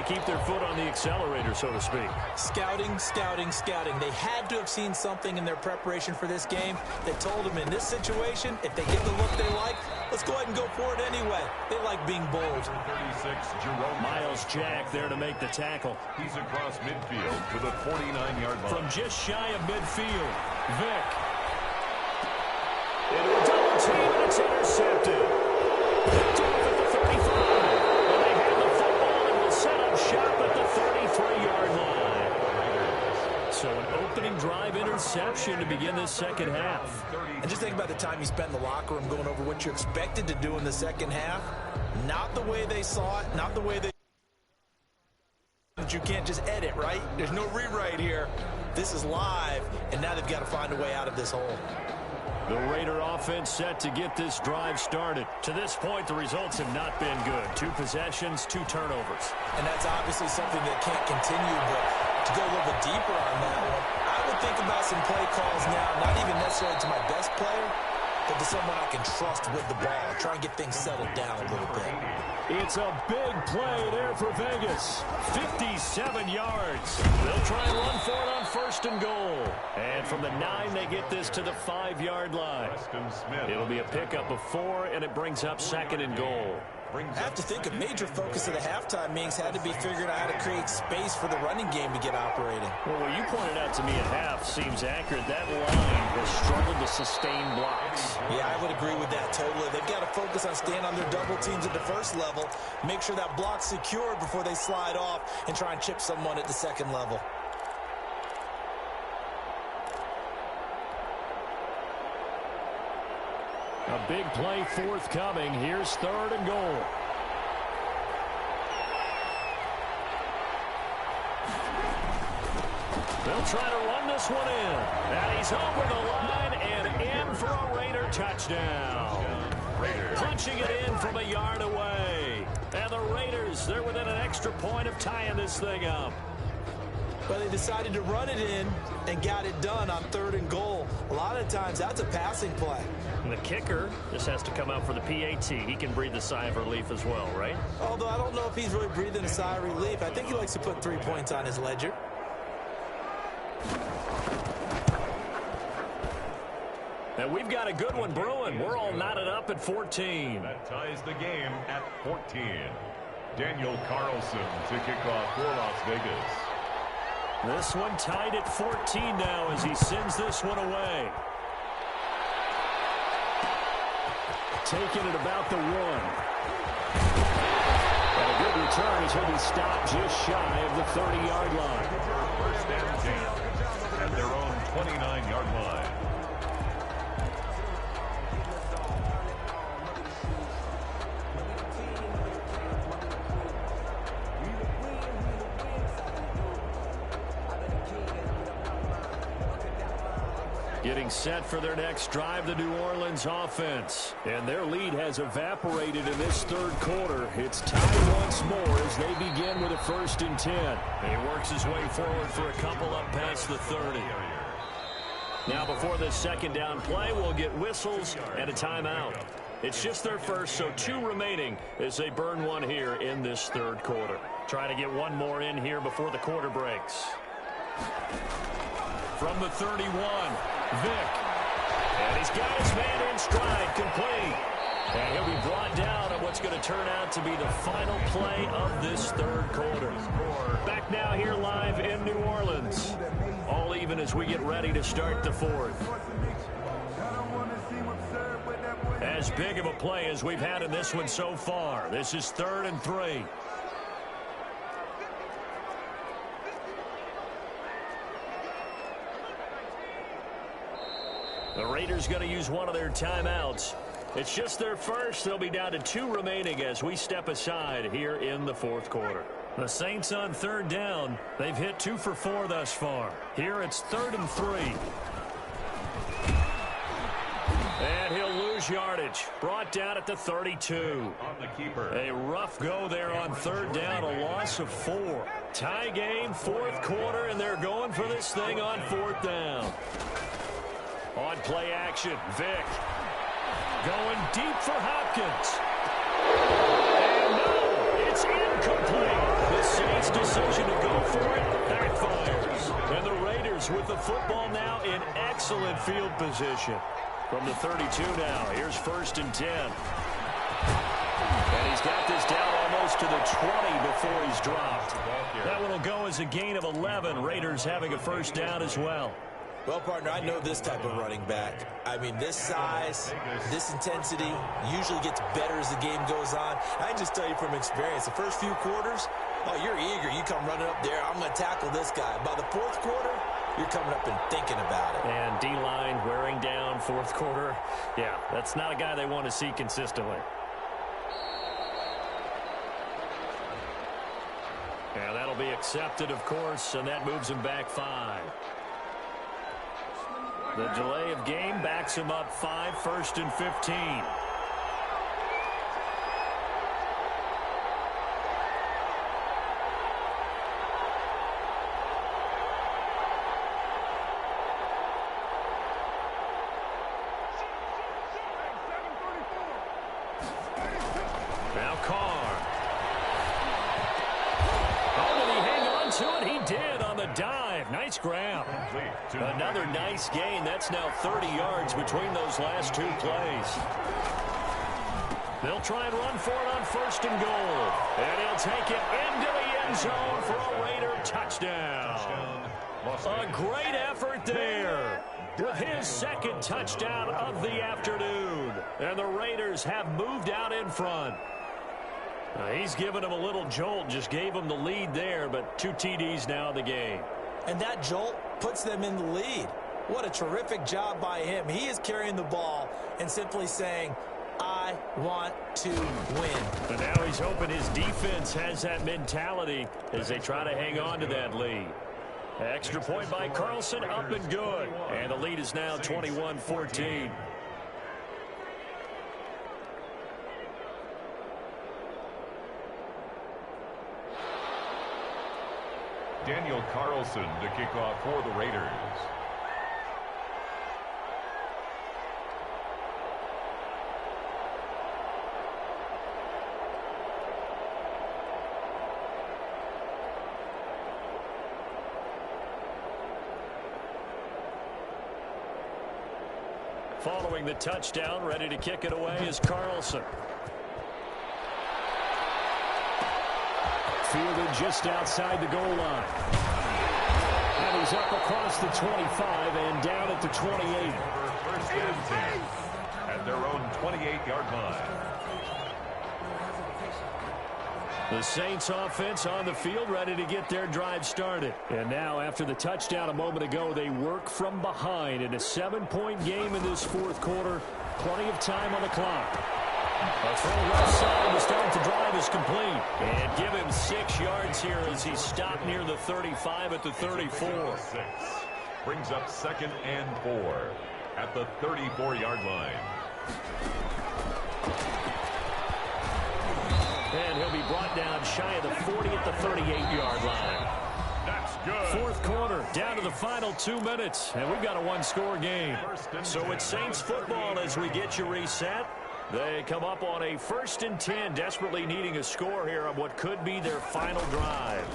Keep their foot on the accelerator, so to speak. Scouting, scouting, scouting. They had to have seen something in their preparation for this game that told them in this situation, if they get the look they like, let's go ahead and go for it anyway. They like being bold. 36, Jerome Miles Jack there to make the tackle. He's across midfield to the 49-yard line. From just shy of midfield, Vick. Into a double team, and it's intercepted. Picked off at the 35. And they have the football and will set up shop at the 33-yard line. So an opening drive interception to begin this second half. And just think about the time you spent in the locker room going over what you expected to do in the second half. Not the way they saw it, not the way they... But you can't just edit, right? There's no rewrite here. This is live, and now they've got to find a way out of this hole. The Raider offense set to get this drive started. To this point, the results have not been good. 2 possessions, 2 turnovers. And that's obviously something that can't continue, but to go a little bit deeper on that one, I would think about some play calls now, not even necessarily to my best player, but to someone I can trust with the ball. Try and get things settled down a little bit. It's a big play there for Vegas. 57 yards. They'll try and run for it on 1st and goal. And from the 9, they get this to the 5-yard line. It'll be a pickup of 4, and it brings up 2nd and goal. I have to think a major focus of the halftime meetings had to be figuring out how to create space for the running game to get operating. Well, what you pointed out to me at half seems accurate. That line has struggled to sustain blocks. Yeah, I would agree with that totally. They've got to focus on staying on their double teams at the first level, make sure that block's secured before they slide off and try and chip someone at the second level. A big play forthcoming. Here's 3rd and goal. They'll try to run this one in. And he's over the line and in for a Raider touchdown. Punching it in from a yard away. And the Raiders, they're within an extra point of tying this thing up. But they decided to run it in and got it done on 3rd and goal. A lot of times, that's a passing play. And the kicker just has to come out for the PAT. He can breathe a sigh of relief as well, right? Although I don't know if he's really breathing a sigh of relief. I think he likes to put 3 points on his ledger. And we've got a good one brewing. We're all knotted up at 14. That ties the game at 14. Daniel Carlson to kick off for Las Vegas. This one tied at 14 now as he sends this one away. Taking it about the 1. And a good return as he'll be stopped just shy of the 30-yard line. 1st and 10 at their own 29-yard line. Getting set for their next drive, the New Orleans offense. And their lead has evaporated in this 3rd quarter. It's tied once more as they begin with a 1st and 10. He works his way forward for a couple up past the 30. Now before this 2nd down play, we'll get whistles and a timeout. It's just their first, so 2 remaining as they burn one here in this 3rd quarter. Trying to get one more in here before the quarter breaks. From the 31, Vick. And he's got his man in stride, complete. And he'll be brought down on what's going to turn out to be the final play of this 3rd quarter. Back now here live in New Orleans. All even as we get ready to start the 4th. As big of a play as we've had in this one so far. This is 3rd and 3. The Raiders going to use one of their timeouts. It's just their first. They'll be down to 2 remaining as we step aside here in the 4th quarter. The Saints on 3rd down. They've hit 2 for 4 thus far. Here it's 3rd and 3. And he'll lose yardage. Brought down at the 32. On the keeper. A rough go there on 3rd down. A loss of 4. Tie game, 4th quarter, and they're going for this thing on 4th down. On play action, Vick. Going deep for Hopkins. And no, it's incomplete. The Saints' decision to go for it backfires. And the Raiders with the football now in excellent field position. From the 32 now, here's 1st and 10. And he's got this down almost to the 20 before he's dropped. That one will go as a gain of 11. Raiders having a 1st down as well. Well, partner, I know this type of running back. I mean, this size, this intensity usually gets better as the game goes on. I can just tell you from experience, the first few quarters, oh, you're eager. You come running up there, I'm going to tackle this guy. By the 4th quarter, you're coming up and thinking about it. And D-line wearing down 4th quarter. Yeah, that's not a guy they want to see consistently. And that'll be accepted, of course, and that moves him back 5. The delay of game backs him up 5, 1st and 15. Now Carr. Oh, did he hang on to it? He did on the dive. Nice grab. Another nice gain. That's now 30 yards between those last 2 plays. They'll try and run for it on 1st and goal. And he'll take it into the end zone for a Raider touchdown. A great effort there with his 2nd touchdown of the afternoon. And the Raiders have moved out in front. He's given him a little jolt, just gave him the lead there, but 2 TDs now in the game. And that jolt puts them in the lead. What a terrific job by him. He is carrying the ball and simply saying, I want to win. But now he's hoping his defense has that mentality as they try to hang on to that lead. Extra point by Carlson, up and good. And the lead is now 21-14. Daniel Carlson to kick off for the Raiders. Following the touchdown, ready to kick it away is Carlson. Fielded just outside the goal line. And he's up across the 25 and down at the 28. First and 10 at their own 28-yard line. The Saints offense on the field, ready to get their drive started. And now, after the touchdown a moment ago, they work from behind in a 7-point game in this fourth quarter. Plenty of time on the clock. A throw left side to start the drive is complete. And give him 6 yards here as he stopped near the 35 at the 34. 6 brings up 2nd and 4 at the 34-yard line. And he'll be brought down shy of the 40 at the 38-yard line. That's good. Fourth quarter, down to the final 2 minutes, and we've got a one-score game. So it's Saints football as we get you reset. They come up on a 1st and 10, desperately needing a score here on what could be their final drive.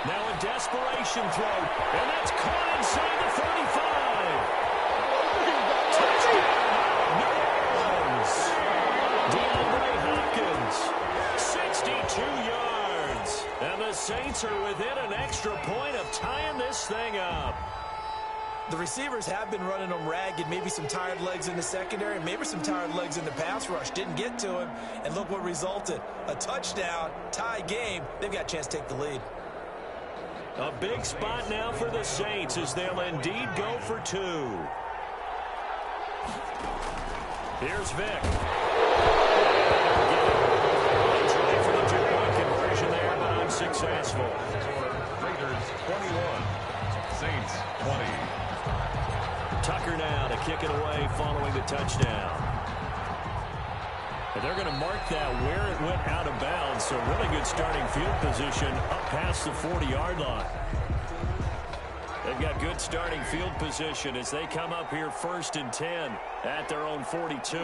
Now a desperation throw, and that's caught inside the 35. Touchdown, Hopkins, 62 yards. And the Saints are within an extra point of tying this thing up. The receivers have been running them ragged, maybe some tired legs in the secondary, maybe some tired legs in the pass rush. Didn't get to him, and look what resulted. A touchdown, tie game. They've got a chance to take the lead. A big spot now for the Saints as they'll indeed go for 2. Here's Vic. Trying for the 2-point conversion there, but unsuccessful. Raiders 21, Saints 20. Tucker now to kick it away following the touchdown. And they're going to mark that where it went out of bounds. So really good starting field position up past the 40-yard line. They've got good starting field position as they come up here 1st and 10 at their own 42.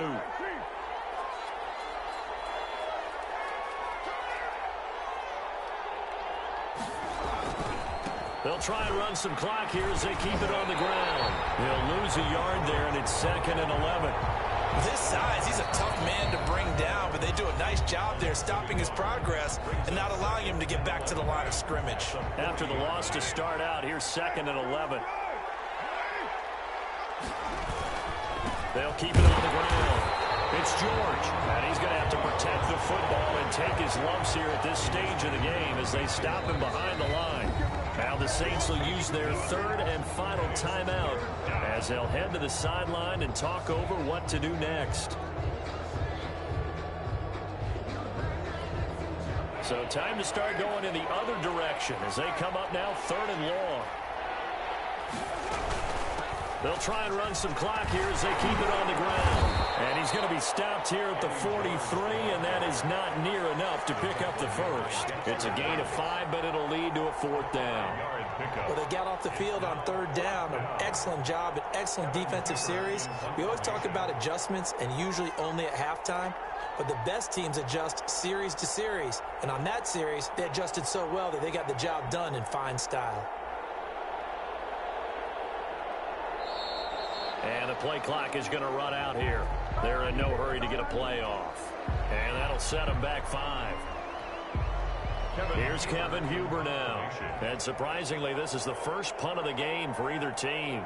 They'll try and run some clock here as they keep it on the ground. They'll lose a yard there, and it's 2nd and 11. This size, he's a tough man to bring down, but they do a nice job there stopping his progress and not allowing him to get back to the line of scrimmage. After the loss to start out, here's 2nd and 11. They'll keep it on the ground. It's George, and he's going to have to protect the football and take his lumps here at this stage of the game as they stop him behind the line. Now the Saints will use their 3rd and final timeout as they'll head to the sideline and talk over what to do next. So time to start going in the other direction as they come up now 3rd and long. They'll try and run some clock here as they keep it on the ground. And he's going to be stopped here at the 43, and that is not near enough to pick up the first. It's a gain of 5, but it'll lead to a 4th down. Well, they got off the field on 3rd down. An excellent job, an excellent defensive series. We always talk about adjustments, and usually only at halftime. But the best teams adjust series to series. And on that series, they adjusted so well that they got the job done in fine style. And the play clock is going to run out here. They're in no hurry to get a play off. And that'll set them back 5. Here's Kevin Huber now. And surprisingly, this is the first punt of the game for either team.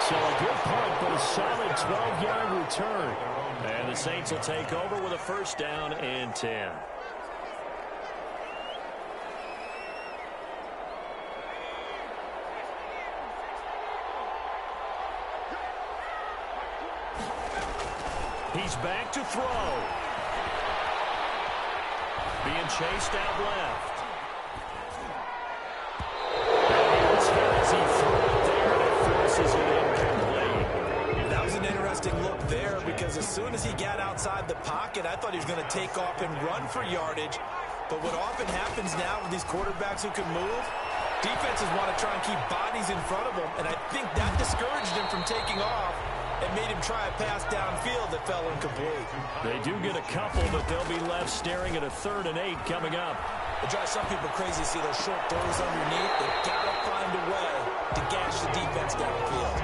So a good punt 12-yard return. And the Saints will take over with a first down and 10. He's back to throw. Being chased out left. As he threw it there, and it forces it incomplete. That was an interesting look there because as soon as he got outside the pocket, I thought he was going to take off and run for yardage. But what often happens now with these quarterbacks who can move, defenses want to try and keep bodies in front of them, and I think that discouraged him from taking off and made him try a pass downfield that fell incomplete. They do get a couple, but they'll be left staring at a 3rd and 8 coming up. It drives some people crazy to see those short throws underneath. They've got to find a way to gash the defense downfield.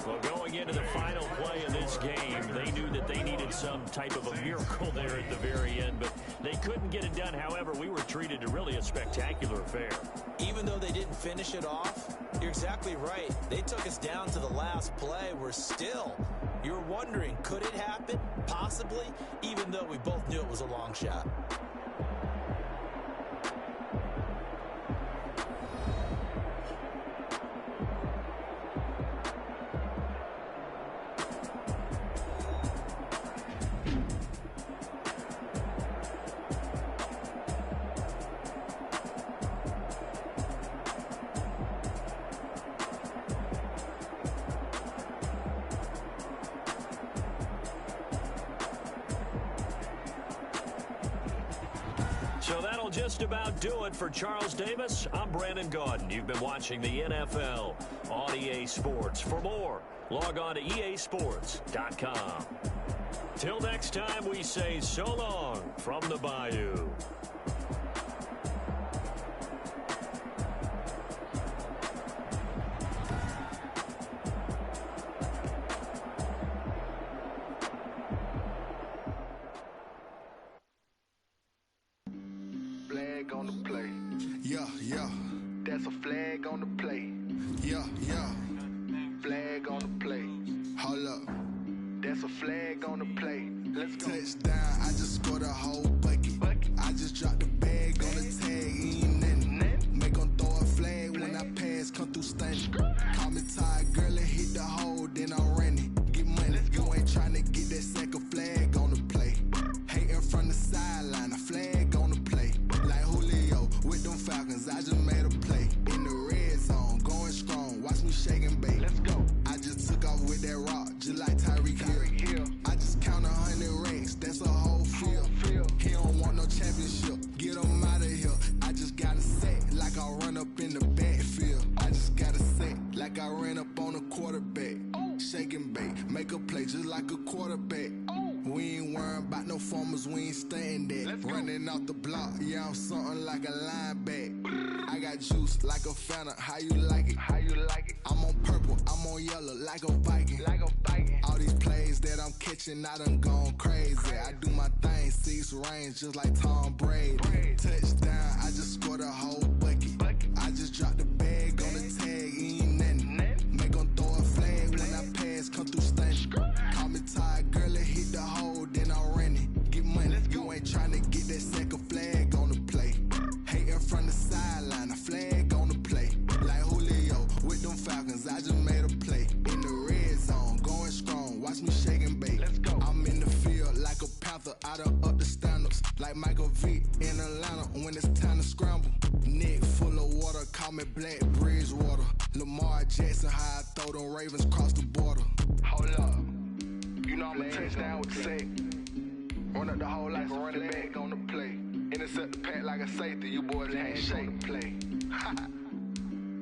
Well, going into the final play of this game, they knew that they needed some type of a miracle there at the very end, but they couldn't get it done. However, we were treated to really a spectacular affair. Even though they didn't finish it off, you're exactly right. They took us down to the last play. We're still, you're wondering, could it happen? Possibly, even though we both knew it was a long shot. So that'll just about do it for Charles Davis. I'm Brandon Gaudin. You've been watching the NFL on EA Sports. For more, log on to easports.com. Till next time, we say so long from the Bayou. Flag on the play. Yeah, yeah. That's a flag on the play. Yeah, yeah. Flag on the play. Hold up. That's a flag on the play. Let's go. Touchdown, I just scored a whole bucket. I just dropped the bag on the tag, ain't nothing. Make them throw a flag when I pass, come through stunning. Call me tired, girl, and hit the hole, then I'm running. Get money, you ain't trying to get that second flag on the play. Hating from the sideline, a flag on the play. Like Julio with them Falcons, I just made a play. In the red zone, going strong, watch me shake and bake. Let's go. I just took off with that rock, just like Tyreek Hill. I just count 100 racks, that's a whole field. He don't want no championship, get him out of here. I just got a set, like I run up in the backfield. I just got a set, like I ran up on a quarterback. Shake and bake, make a play just like a quarterback. We ain't worrying about no formers, we ain't staying there. Running off the block, yeah, I'm something like a linebacker. I got juice like a Fanta, how you like it? How you like it? I'm on purple, I'm on yellow, like a Viking. Like a Viking. All these plays that I'm catching, I done gone crazy. I do my thing, 6 range, just like Tom Brady. Touchdown, I just scored a whole bucket. I just dropped the bag on the tag, ain't nothing. Make them throw a flag when I pass, come through stunning. Call me tired, girl, and hit the hole, then I'm running. Get money, you ain't trying to get that second flag on the play. Hating from the sideline, a flag on the play. Like Julio with them Falcons, I just made a play. In the red zone, going strong, watch me shake and bake. Let's go. I'm in the field like a Panther, I done up the standards. Like Michael Vick in Atlanta when it's time to scramble. Neck full of water, call me Black Bridgewater. Lamar Jackson, how I throw them Ravens cross the border. Hold up. You know I'm a touchdown with the sack. Run up the hole like a running back on the play. Intercept the pack like a safety. You boys ain't shake the play.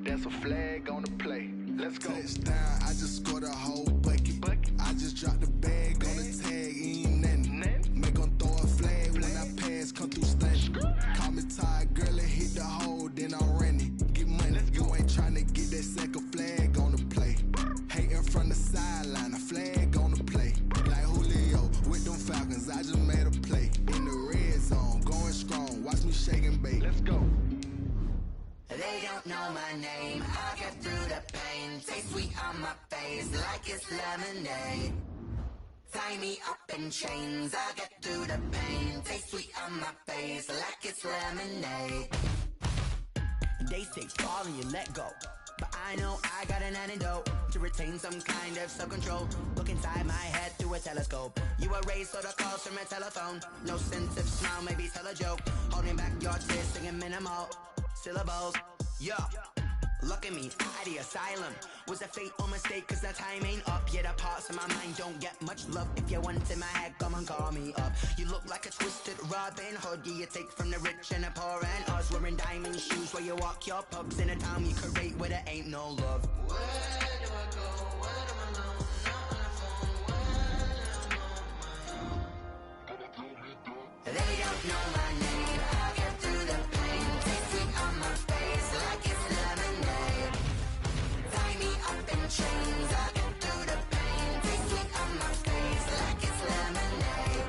That's a flag on the play. Let's go. Touchdown, I just scored a whole bucket. I just dropped the bag on the tag, ain't nothing. Make them throw a flag when I pass, come through stunning. Call me tired, girl, and hit the hole, then I'm running. Get money, you ain't trying to get that second flag on the play. Hating from the sideline, a flag on the play. Like Julio with them Falcons, I just made a play. In the red zone, going strong, watch me shake and bake. Let's go. They don't know my name. I get through the pain. Taste sweet on my face like it's lemonade. Tie me up in chains. I get through the pain. Taste sweet on my face like it's lemonade. They say fall and you let go, but I know I got an antidote to retain some kind of self-control. Look inside my head through a telescope. You erase all the calls from a telephone. No sense of smile, maybe tell a joke. Holding back your tears, singing minimal syllables. Yeah, look at me, out of the asylum. Was a fate or mistake, cause the time ain't up. Yeah, the parts of my mind don't get much love. If you want in my head, come and call me up. You look like a twisted Robin Hood. Yeah, you take from the rich and the poor and us. Wearing diamond shoes where you walk your pugs in a town you create where there ain't no love. Where do I go? Where do I know? Not on the phone. Where do I know my own? They don't know my name. I get through the pain. Taste sweet on my face like it's lemonade. Tie me up in chains. I get through the pain. Taste sweet on my face like it's lemonade.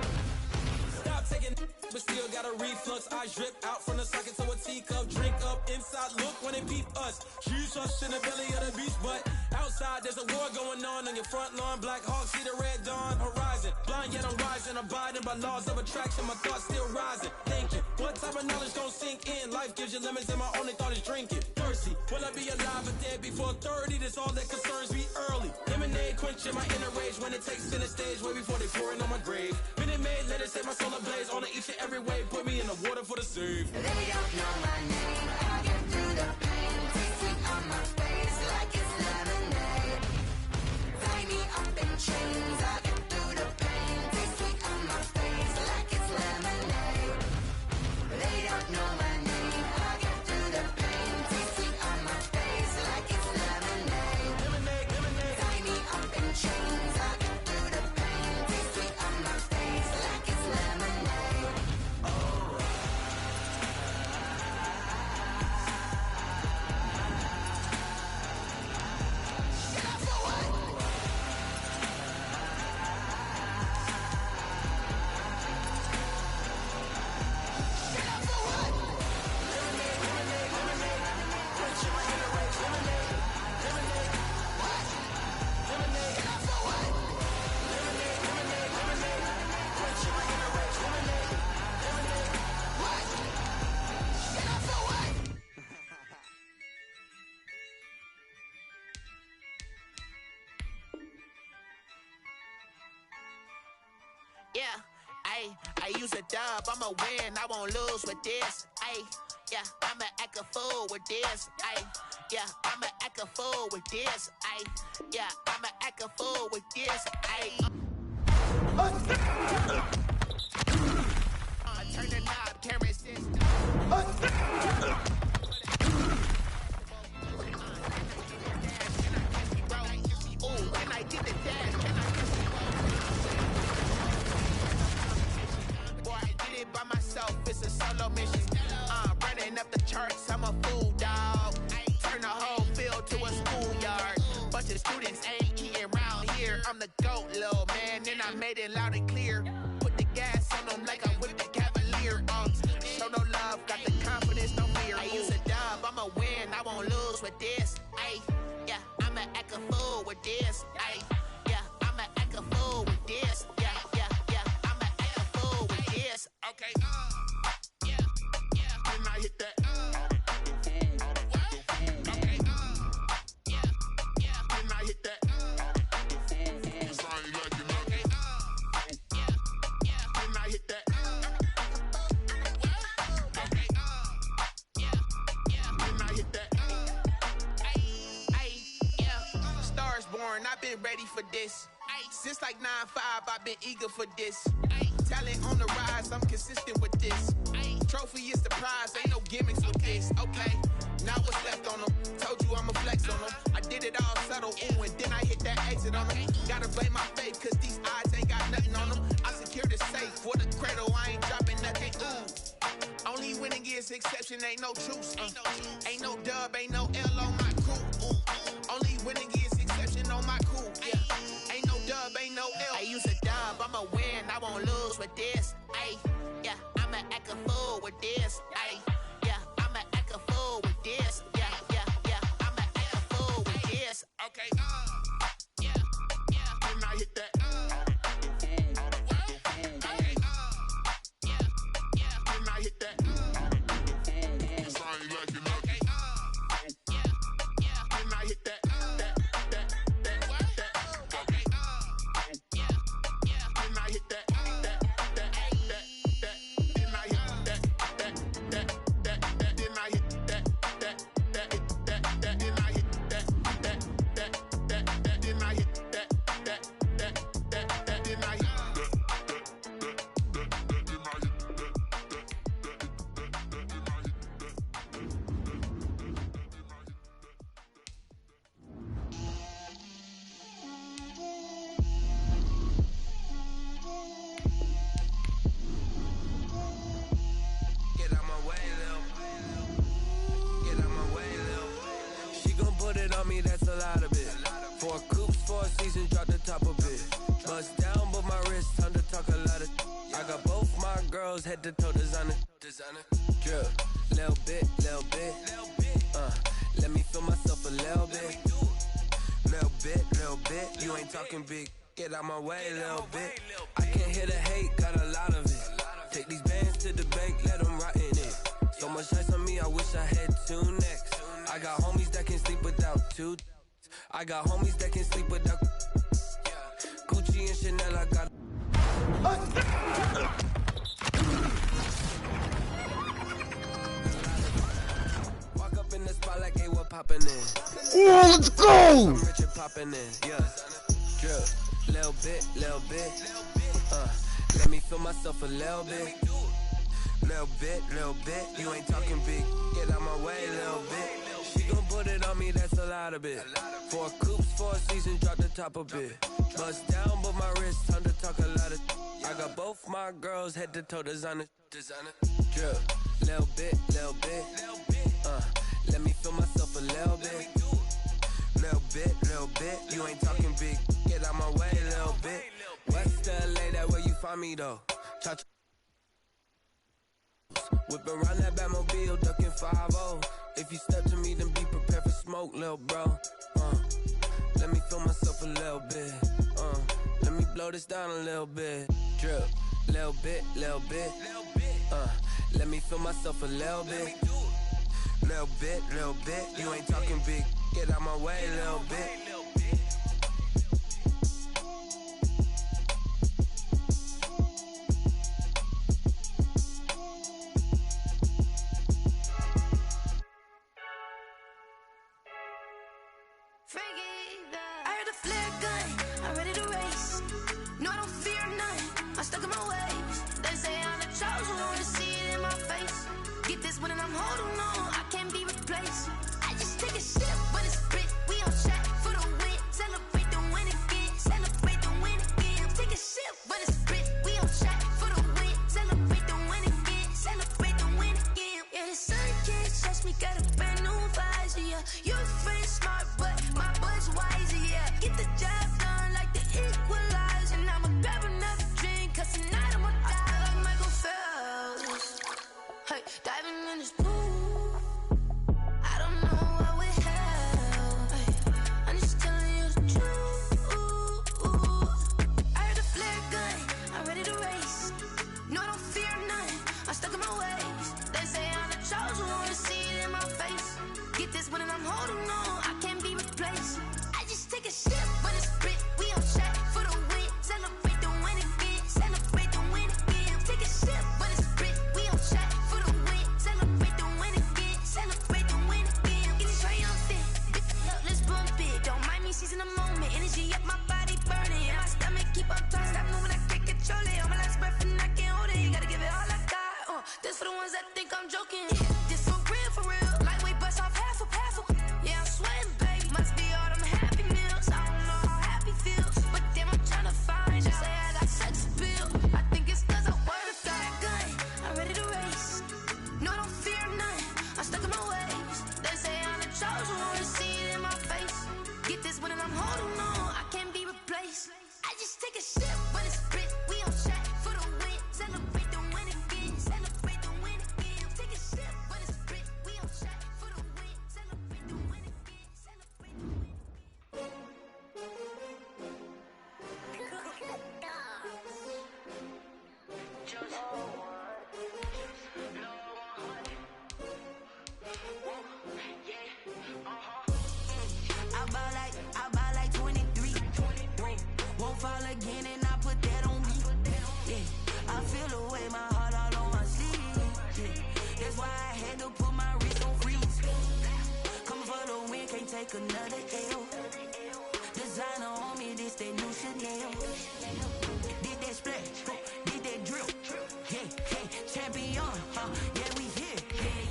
Stop taking, but still got a reflux. I drip out from the socket to a teacup. Drink up inside, look when they peep us. Shoes us in the belly of the beach, but outside there's a war going on your front lawn. Black Hawk, see the red dawn horizon. Blind yet I'm rising, abiding by laws of attraction. My thoughts still rising, thinking, what type of knowledge gon' sink in? Life gives you lemons and my only thought is drinking. Thirsty, will I be alive or dead before 30? That's all that concerns me early. Lemonade quenching my inner rage when it takes center stage way before they pour it on my grave. Minute Maid, let it set my soul ablaze on each and every way. Put me in the water for the save. They don't know my name. I get through the pain. Taste sweet on my face like it's lemonade. Tie me up in chains. I get through the pain. Taste sweet on my face like it's lemonade. They don't know my name. I get through the pain. Taste sweet on my face like it's lemonade. Tie me up in chains. I get through the pain. Taste sweet on my face like it's lemonade. Yeah, I use a dub, I'ma win, I won't lose with this. Yeah, I'ma act a fool with this. Yeah, I'ma act a fool with this. Yeah, I'ma act a fool with this. Turn the knob, camera system. Ooh, can I get the dash? Can I boy, I did it by myself, it's a solo mission. Running up the charts, I'm a fool, dog. Turn the whole field to a schoolyard. Bunch of students ain't eating round here. I'm the GOAT, little man, and I made it loud and clear. Put the gas on them like I'm with the Cavalier. Show no love, got the confidence, no fear. I use a dub, I'ma win, I won't lose with this. Yeah, I'ma act a fool with this. Yeah, I'ma act a fool with this. Yeah, I'ma act a fool with this. Okay, yeah, can I hit that? Okay, yeah, can I hit that? Cause I ain't like it, okay, yeah, can I hit that? Okay, yeah, can I hit that? Yeah, Stars born, I've been ready for this. Since like 9-5, I've been eager for this. Talent on the rise, I'm consistent with this. Trophy is the prize, ain't no gimmicks with this. Okay, now what's left on them? Told you I'ma flex on them. I did it all subtle, ooh, and then I hit that exit on them. Gotta blame my faith, cause these odds ain't got nothing on them. I secure the safe for the cradle, I ain't dropping nothing, ooh. Only winning is exception, ain't no truce. Ain't no dub, ain't no L on my crew. Only winning is exception on my crew. Yeah, ain't no dub, ain't no L. I use a dub, I'ma win, I won't lose with this. Yeah, I'ma act a fool with this. Yeah, I'ma act a fool with this. me, that's a lot of it. 4 coops, 4 seasons, drop the top of it. Bust down, but my wrist, time to talk a lot of. I got both my girls head to toe designer. Drip, little bit. Let me feel myself a little bit. Little bit. You ain't talking big. Get out my way, little bit. I can't hear the hate, got a lot of it. Take these bands to the bank, let them rot in it. So much ice on me, I wish I had 2 necks. I got homies that can sleep without 2. I got homies that can sleep without Gucci and Chanel, I got. Walk up in the spot like, hey, what poppin' in? Oh, let's go! Richard poppin' in, yeah. Drip, little bit. Let me feel myself a little bit. Little bit. You ain't talking big. Get out my way, little bit. She gon' put it on me, that's a lot of it. 4 coops, 4 seasons, drop the top of it. Bust down, but my wrist, time to talk a lot of. I got both my girls head to toe designer. Drip, little bit. Let me feel myself a little bit. Little bit. You ain't talking big. Get out my way, little bit. West LA, that where you find me though. Touch. Whip around that Batmobile, ducking 5-0. If you step to me, then be prepared for smoke, little bro. Let me feel myself a little bit. Let me blow this down a little bit. Drip, little bit. Let me feel myself a little bit. Little bit. You ain't talking big. Get out my way, little bit. I heard a flare gun, I'm ready to race. No, I don't fear none, I'm stuck in my ways. They say I'm the chosen one, to see it in my face. Get this one and I'm holding on, I can't be replaced. I just take a sip, but it's spit. We on shot for the win. Celebrate the win again, celebrate the win again. Take a sip, but it's spit. We on shot for the win. Celebrate the win again, celebrate the win again. Yeah, the sun can't touch me, got a brand new visor, yeah. Your friend smart, but my bud's wiser, yeah. Get the job done like the equalizer. And I'ma grab another drink, cause tonight I'ma die like Michael Phelps. Hey, diving in this pool, I don't know what would help. Hey, I'm just telling you the truth. I heard a flare gun, I'm ready to race. No, I don't fear none, I'm stuck in my ways. They say I'm the chosen one, to see it in my face. Get this one and I'm holding on, I can't be replaced. I just take a sip, but it's spit. We on shot for the win. Celebrate the win again, celebrate the win again. Take a sip, but it's spit. We on shot for the win. Celebrate the win again, celebrate the win again. Get it triumphant, look, let's bump it. Don't mind me seizing the moment. Energy up, my body burning. My stomach keep up tight, stop moving, I can't control it. On my last breath and I can't hold it. Gotta give it all I got. This for the ones that think I'm joking. This for real. Lightweight bust off half a. Yeah, I'm sweating, baby. Must be all them happy meals. I don't know how happy feels, but damn, I'm tryna find you. Say I got sex appeal. I think it's cause I work a fire gun. I'm ready to race. No, I don't fear none. I'm stuck in my ways. They say I'm the chosen one, to see it in my face. Get this one and I'm holding on, I can't be replaced. I just take a sip, but it's spit. We on shot for the win. Celebrate the win again. Celebrate the win again. Take a sip, but it's spit. We on shot for the win. Celebrate the win again. Celebrate the win again. I buy like 23. Won't fall again and I put that on me. Yeah, I feel away, my heart all on my sleeve. Yeah, that's why I had to put my wrist on freeze. Coming for the win, can't take another L. Designer on me, this that new Chanel. Did that splash, did that drill. Yeah, champion, yeah, we here.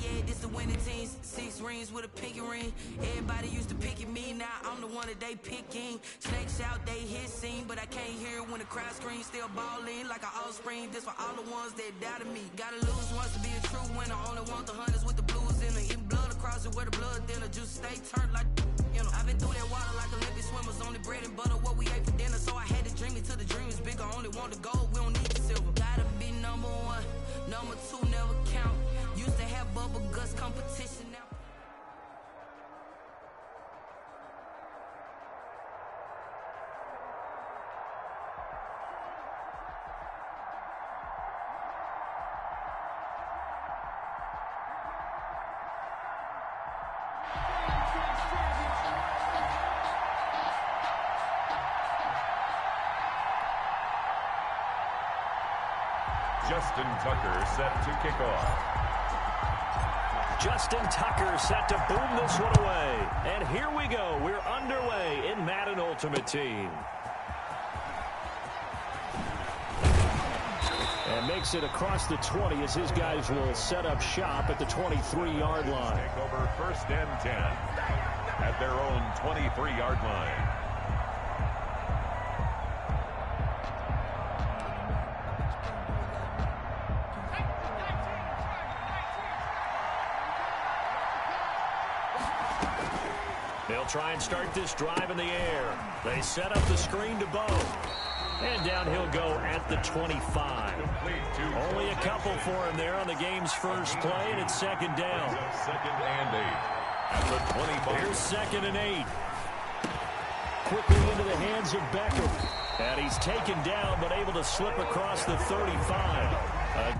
Yeah, this the winning team. 6 rings with a pinky ring. Everybody used to picking me, now I'm the one that they picking. Snakes out, they hit scene, but I can't hear when the crowd screams. Still balling like an offspring. This for all the ones that doubted me. Gotta lose once to be a true winner. Only want the hunters with the blues in it. Even blood across it where the blood then the juice stay turned like, you know. I've been mama's only bread and butter, what we ate for dinner. So I had to dream it till the dream is bigger. Only want the gold, we don't need the silver. Gotta be number one, number two never count. Used to have bubble guts competition now. Justin Tucker set to kick off. Justin Tucker set to boom this one away. And here we go. We're underway in Madden Ultimate Team. And makes it across the 20 as his guys will set up shop at the 23-yard line. Take over 1st and 10 at their own 23-yard line. They'll try and start this drive in the air. They set up the screen to Bo. And down he'll go at the 25. Only a couple for him there on the game's first play, and it's 2nd down. 2nd and 8 at the 25. Here's 2nd and 8. Quickly into the hands of Beckham. And he's taken down, but able to slip across the 35.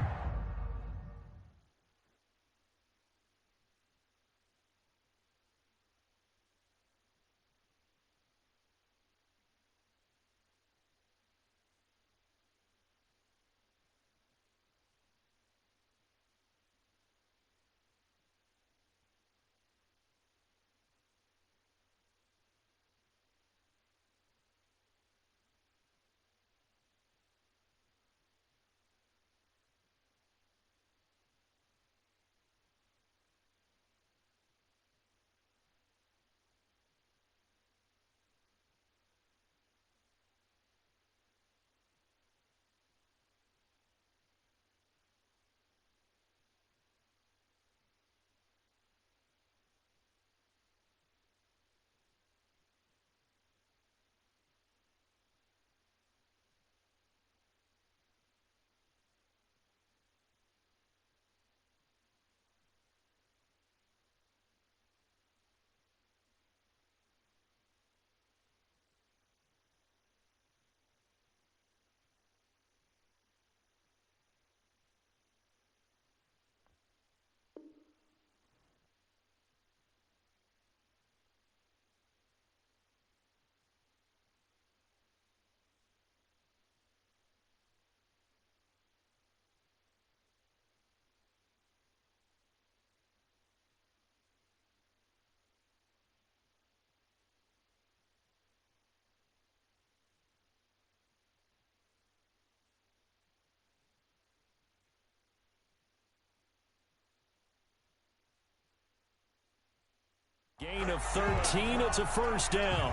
Gain of 13, it's a 1st down.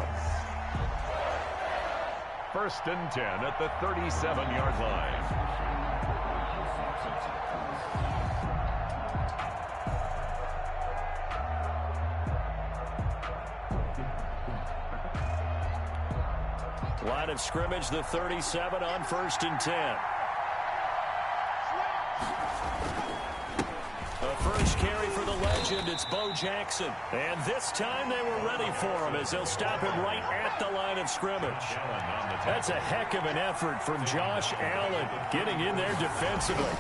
1st and 10 at the 37-yard line. Line of scrimmage, the 37 on 1st and 10. First carry for the legend, it's Bo Jackson. And this time they were ready for him as they'll stop him right at the line of scrimmage. That's a heck of an effort from Josh Allen getting in there defensively.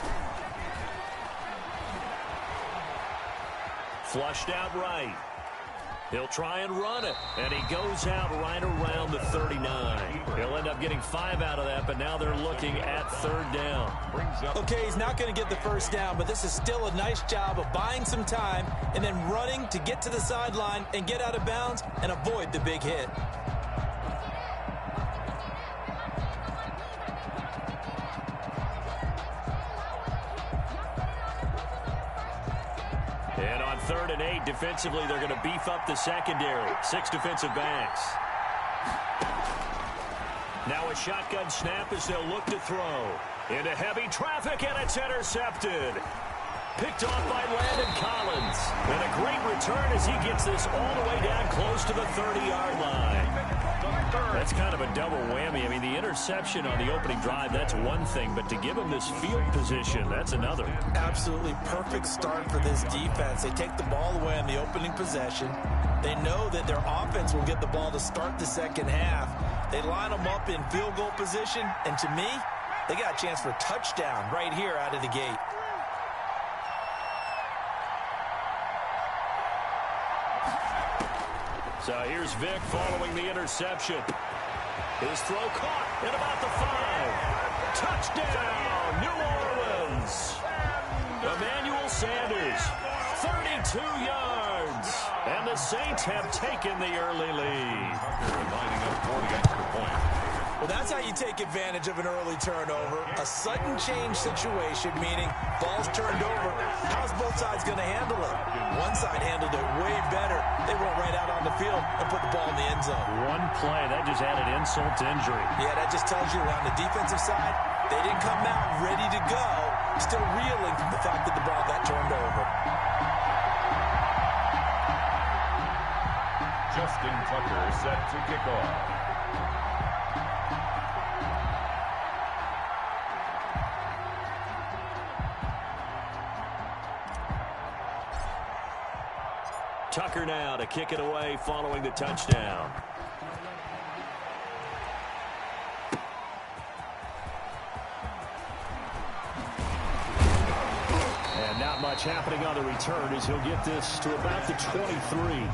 Flushed out right. He'll try and run it, and he goes out right around the 39. He'll end up getting 5 out of that, but now they're looking at 3rd down. Okay, he's not going to get the 1st down, but this is still a nice job of buying some time and then running to get to the sideline and get out of bounds and avoid the big hit. And on 3rd and 8, defensively, they're going to beef up the secondary. 6 defensive backs. Now a shotgun snap as they'll look to throw. Into heavy traffic, and it's intercepted. Picked off by Landon Collins. And a great return as he gets this all the way down close to the 30-yard line. That's kind of a double whammy. I mean, the interception on the opening drive, that's one thing. But to give him this field position, that's another. Absolutely perfect start for this defense. They take the ball away on the opening possession. They know that their offense will get the ball to start the second half. They line them up in field goal position. And to me, they got a chance for a touchdown right here out of the gate. So here's Vic following the interception. His throw caught at about the 5. Touchdown, New Orleans. Emmanuel Sanders, 32 yards. And the Saints have taken the early lead. Lining up for the extra point. Well, that's how you take advantage of an early turnover. A sudden change situation, meaning ball's turned over. How's both sides going to handle it? One side handled it way better. They went right out on the field and put the ball in the end zone. One play, that just added insult to injury. Yeah, that just tells you on the defensive side, they didn't come out ready to go, still reeling from the fact that the ball got turned over. Justin Tucker set to kick off. Tucker now to kick it away following the touchdown. And not much happening on the return as he'll get this to about the 23.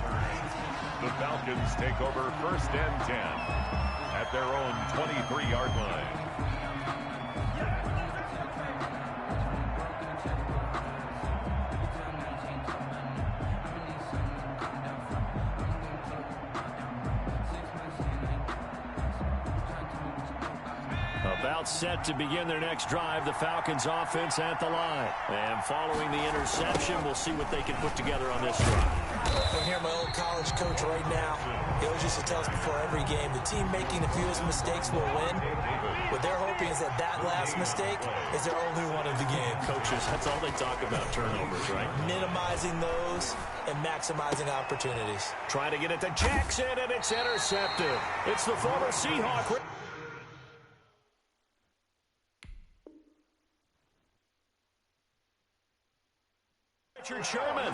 The Falcons take over 1st and 10 at their own 23-yard line. About set to begin their next drive, the Falcons offense at the line. And following the interception, we'll see what they can put together on this drive. I'm here, my old college coach right now. He always used to tell us before every game, the team making the fewest mistakes will win. What they're hoping is that that last mistake is their only one of the game. Coaches, that's all they talk about, turnovers, right? Minimizing those and maximizing opportunities. Trying to get it to Jackson, and it's intercepted. It's the former Seahawk. Richard Sherman.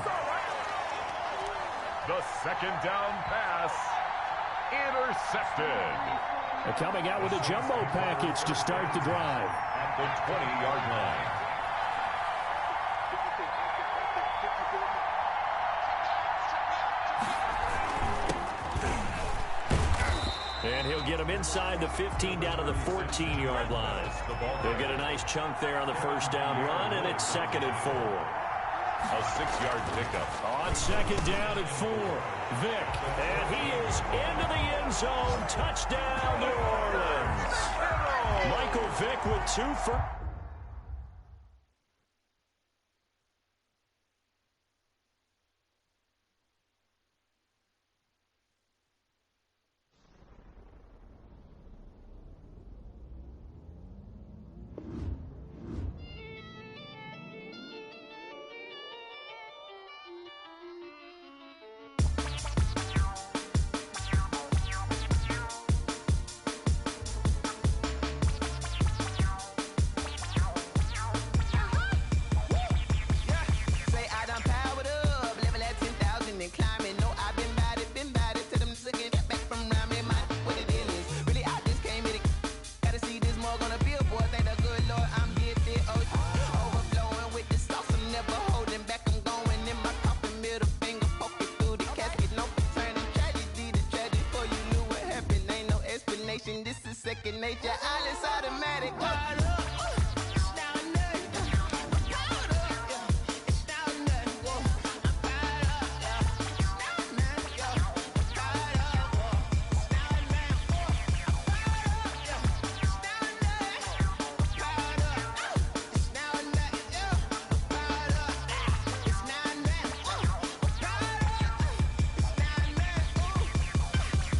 The second down pass intercepted. They're coming out with a jumbo package to start the drive. At the 20-yard line. And he'll get him inside the 15 down to the 14-yard line. They'll get a nice chunk there on the first down run, and it's 2nd and 4. A 6-yard pickup. On 2nd down and 4. Vic. And he is into the end zone. Touchdown, New Orleans. Michael Vick with 2 for...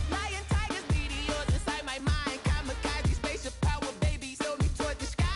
Lion, tigers, meteors inside my mind. Kamikaze, spaceship power, baby. Sold me toward the sky.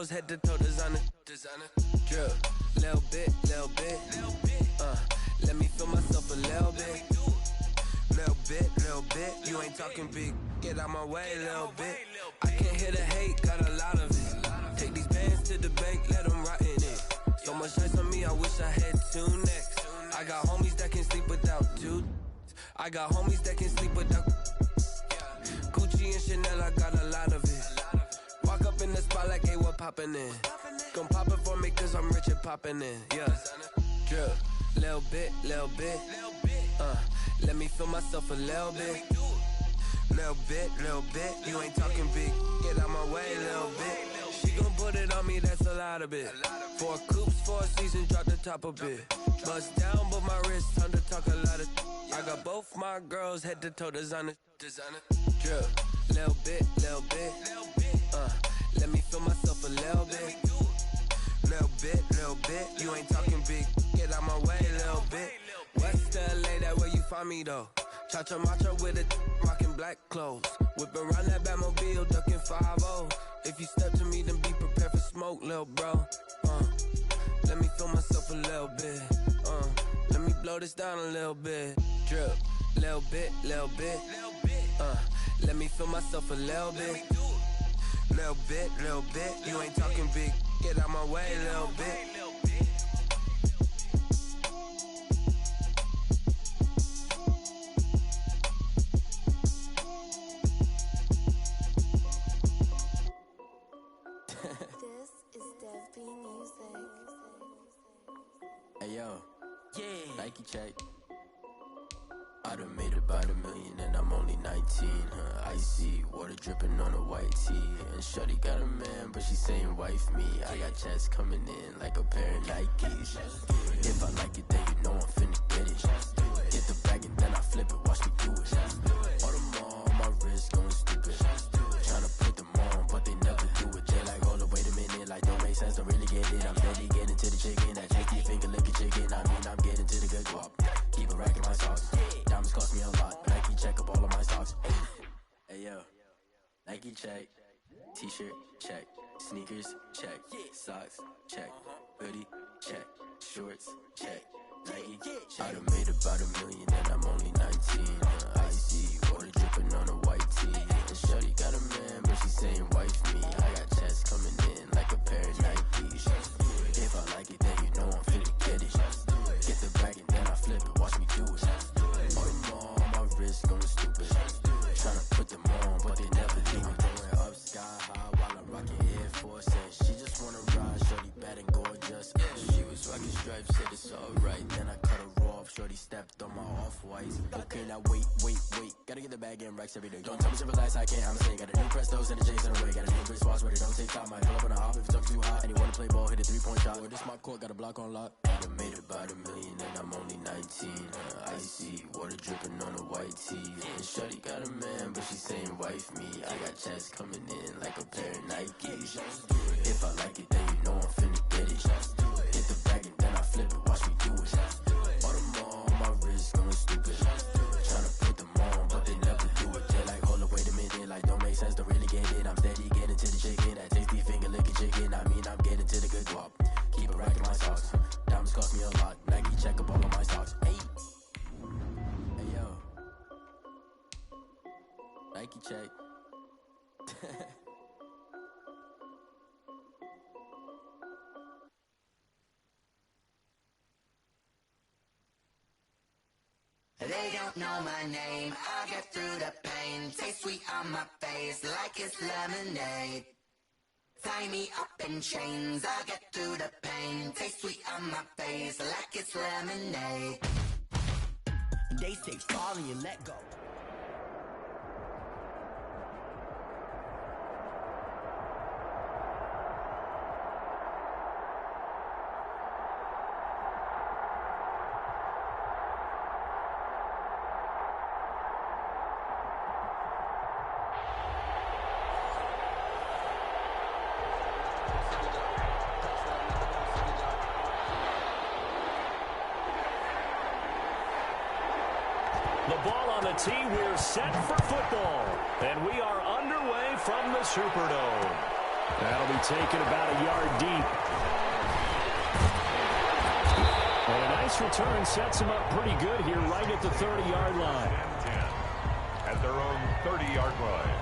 girls head to toe designer. Drip, little bit. Let me feel myself a little bit. Little bit. You ain't talking big. Get out my way, little bit. I can't hear the hate, got a lot of it. Take these bands to the bank, let them rot in it. So much ice on me, I wish I had two necks. I got homies that can sleep without two. I got homies that can sleep without Gucci and Chanel, I got a lot of it. Walk up in the spot like, hey, what poppin' in? Gon' pop it for me cause I'm rich and poppin' in, yeah. Drip, little bit. Let me feel myself a little bit. Little bit. You ain't talking big. Get out my way, little bit. She gon' put it on me, that's a lot of it. 4 coops, 4 seasons, drop the top a bit. Bust down, but my wrist, time to talk a lot of. I got both my girls head to toe designer. Drip, little bit. Let me feel myself a little bit. Little bit. You ain't talking big. Get out my way, little bit. West LA, that where you find me though. Cha-cha matcha with it, rockin' black clothes. Whip around that Batmobile, ducking 5-0. If you step to me, then be prepared for smoke, lil' bro. Let me feel myself a little bit. Let me blow this down a little bit. Drip, little bit. Let me feel myself a little bit. Little bit. You ain't talking big. Get out my way, little bit. Hey yo, yeah. Nike check. I done made about $1 million and I'm only 19. Icy water dripping on a white tee. And shorty got a man, but she saying wife me. I got checks coming in like a pair of Nikes. If I like it, then you know I'm finna get it. Get the bag and then I flip it. Watch me do it. All them on my wrist going stupid. Tryna put them on, but they never do it. They like, hold up, wait a minute. Like, don't make sense, don't really get it. I'm steady getting to the chicken. That tricky finger licking chicken. I mean, I'm getting to the good guap. Keep a rack in my socks. Diamonds cost me a lot. Nike check up all of my stocks. Hey yo, Nike check. T-shirt check. Sneakers check. Socks check. Hoodie check. Shorts check. Nike I done made about $1 million and I'm only 19. Icy water dripping on a white tee. And shorty got a man, but she saying wife me. I got checks coming in like a pair of Nikes. If I like it, then you know I'm finna get it. Get the bag and then I flip it. Watch me do it. All them on my wrist going stupid. Tryna put them on, but they never do it. Going up sky high while I'm rocking Air Force. And she just wanna ride, shorty bad and gorgeous. She was rocking stripes, said it's alright. Then I cut her off, shorty stepped on my off-whites. Okay, now wait. Gotta get the bag and racks every day. Don't tell me to relax, I can't, I'm saying. Got a new Prestos and a J's in a way. Got a new wristwatch, but it don't take time. I pull up on a hop if it's up too hot. And you wanna play ball, hit a 3-point shot. Or this my court, got a block on lock. I done made about $1 million and I'm only 19. Icy water dripping on a white tee. And shorty got a man, but she saying wife me. I got checks coming in like a pair of Nikes. If I like it, then you know I'm finna get it. Get the bag and then I flip it. Watch me do it. All them on my wrist going stupid. Tryna put them on, but they never do it. They like, hold up, wait a minute. Like, don't make sense, don't really get it. I'm steady getting to the chicken. That tasty finger licking chicken. I mean, I'm getting to the good guap. Keep a rack in my socks. Diamonds cost me a lot. Nike check up all of my stocks. Hey yo, Nike check. They don't know my name, I get through the pain. Taste sweet on my face like it's lemonade. Tie me up in chains, I get through the pain. Taste sweet on my face like it's lemonade. They say fall and you let go. The ball on the tee, we're set for football. And we are underway from the Superdome. That'll be taken about a yard deep. And a nice return sets him up pretty good here right at the 30-yard line. 10 at their own 30-yard line.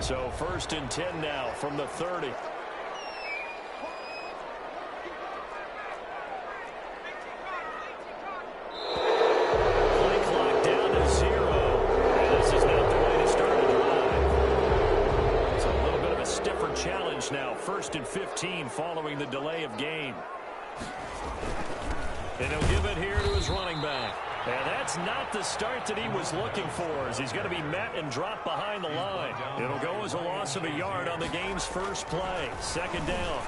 So 1st and 10 now from the 30. Play clock down to 0. And this is not the way to start a drive. It's a little bit of a stiffer challenge now. 1st and 15 following the delay of game. And he'll give it here to his running back. And that's not the start that he was looking for, as he's going to be met and dropped behind the line. It'll go as a loss of a yard on the game's first play. 2nd down.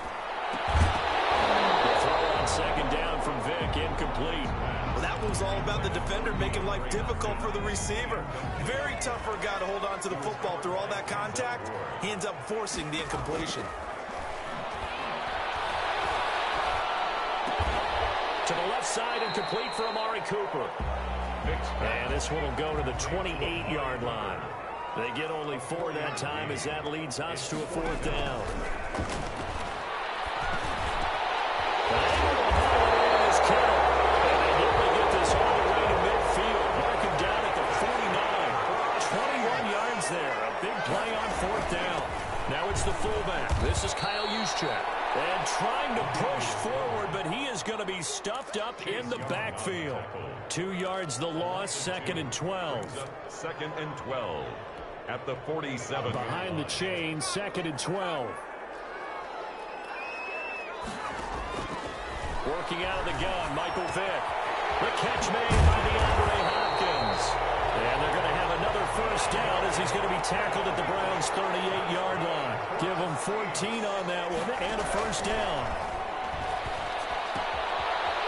The throw on 2nd down from Vick, incomplete. Well, that was all about the defender making life difficult for the receiver. Very tough for a guy to hold on to the football through all that contact. He ends up forcing the incompletion. To the left side and complete for Amari Cooper. And this one will go to the 28-yard line. They get only 4 that time as that leads us to a 4th down. And they nearly get this all the way to midfield. Mark him down at the 49. 21 yards there. A big play on 4th down. Now it's the fullback. This is Kyle Juszczyk. And trying to push forward, but he is going to be stuffed up in the backfield. 2 yards the loss, 2nd and 12. 2nd and 12 at the 47. Behind the chain, 2nd and 12. Working out of the gun, Michael Vick. The catch made by DeAndre Hopkins. And they're going to have another 1st down as he's going to be tackled at the Browns' 38-yard line. Give him 14 on that one and a 1st down.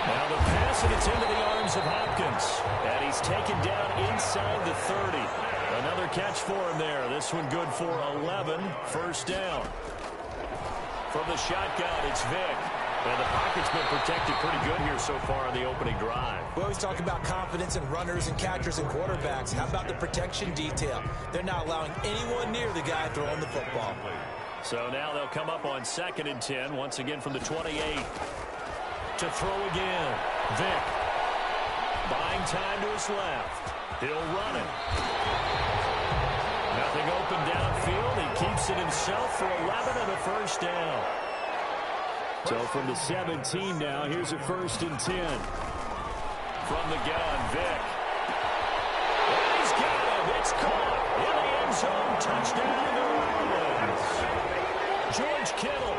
Now the pass, and it's into the arms of Hopkins. And he's taken down inside the 30. Another catch for him there. This one good for 11. 1st down. From the shotgun, it's Vick. And the pocket's been protected pretty good here so far on the opening drive. We always talk about confidence in runners and catchers and quarterbacks. How about the protection detail? They're not allowing anyone near the guy throwing the football. So now they'll come up on 2nd and 10, once again from the 28. To throw again. Vick. Buying time to his left. He'll run it. Nothing open downfield. He keeps it himself for 11 and a 1st down. So from the 17 now, here's a 1st and 10. From the gun, Vick. And he's got him. It's caught in the end zone. Touchdown, New Orleans. George Kittle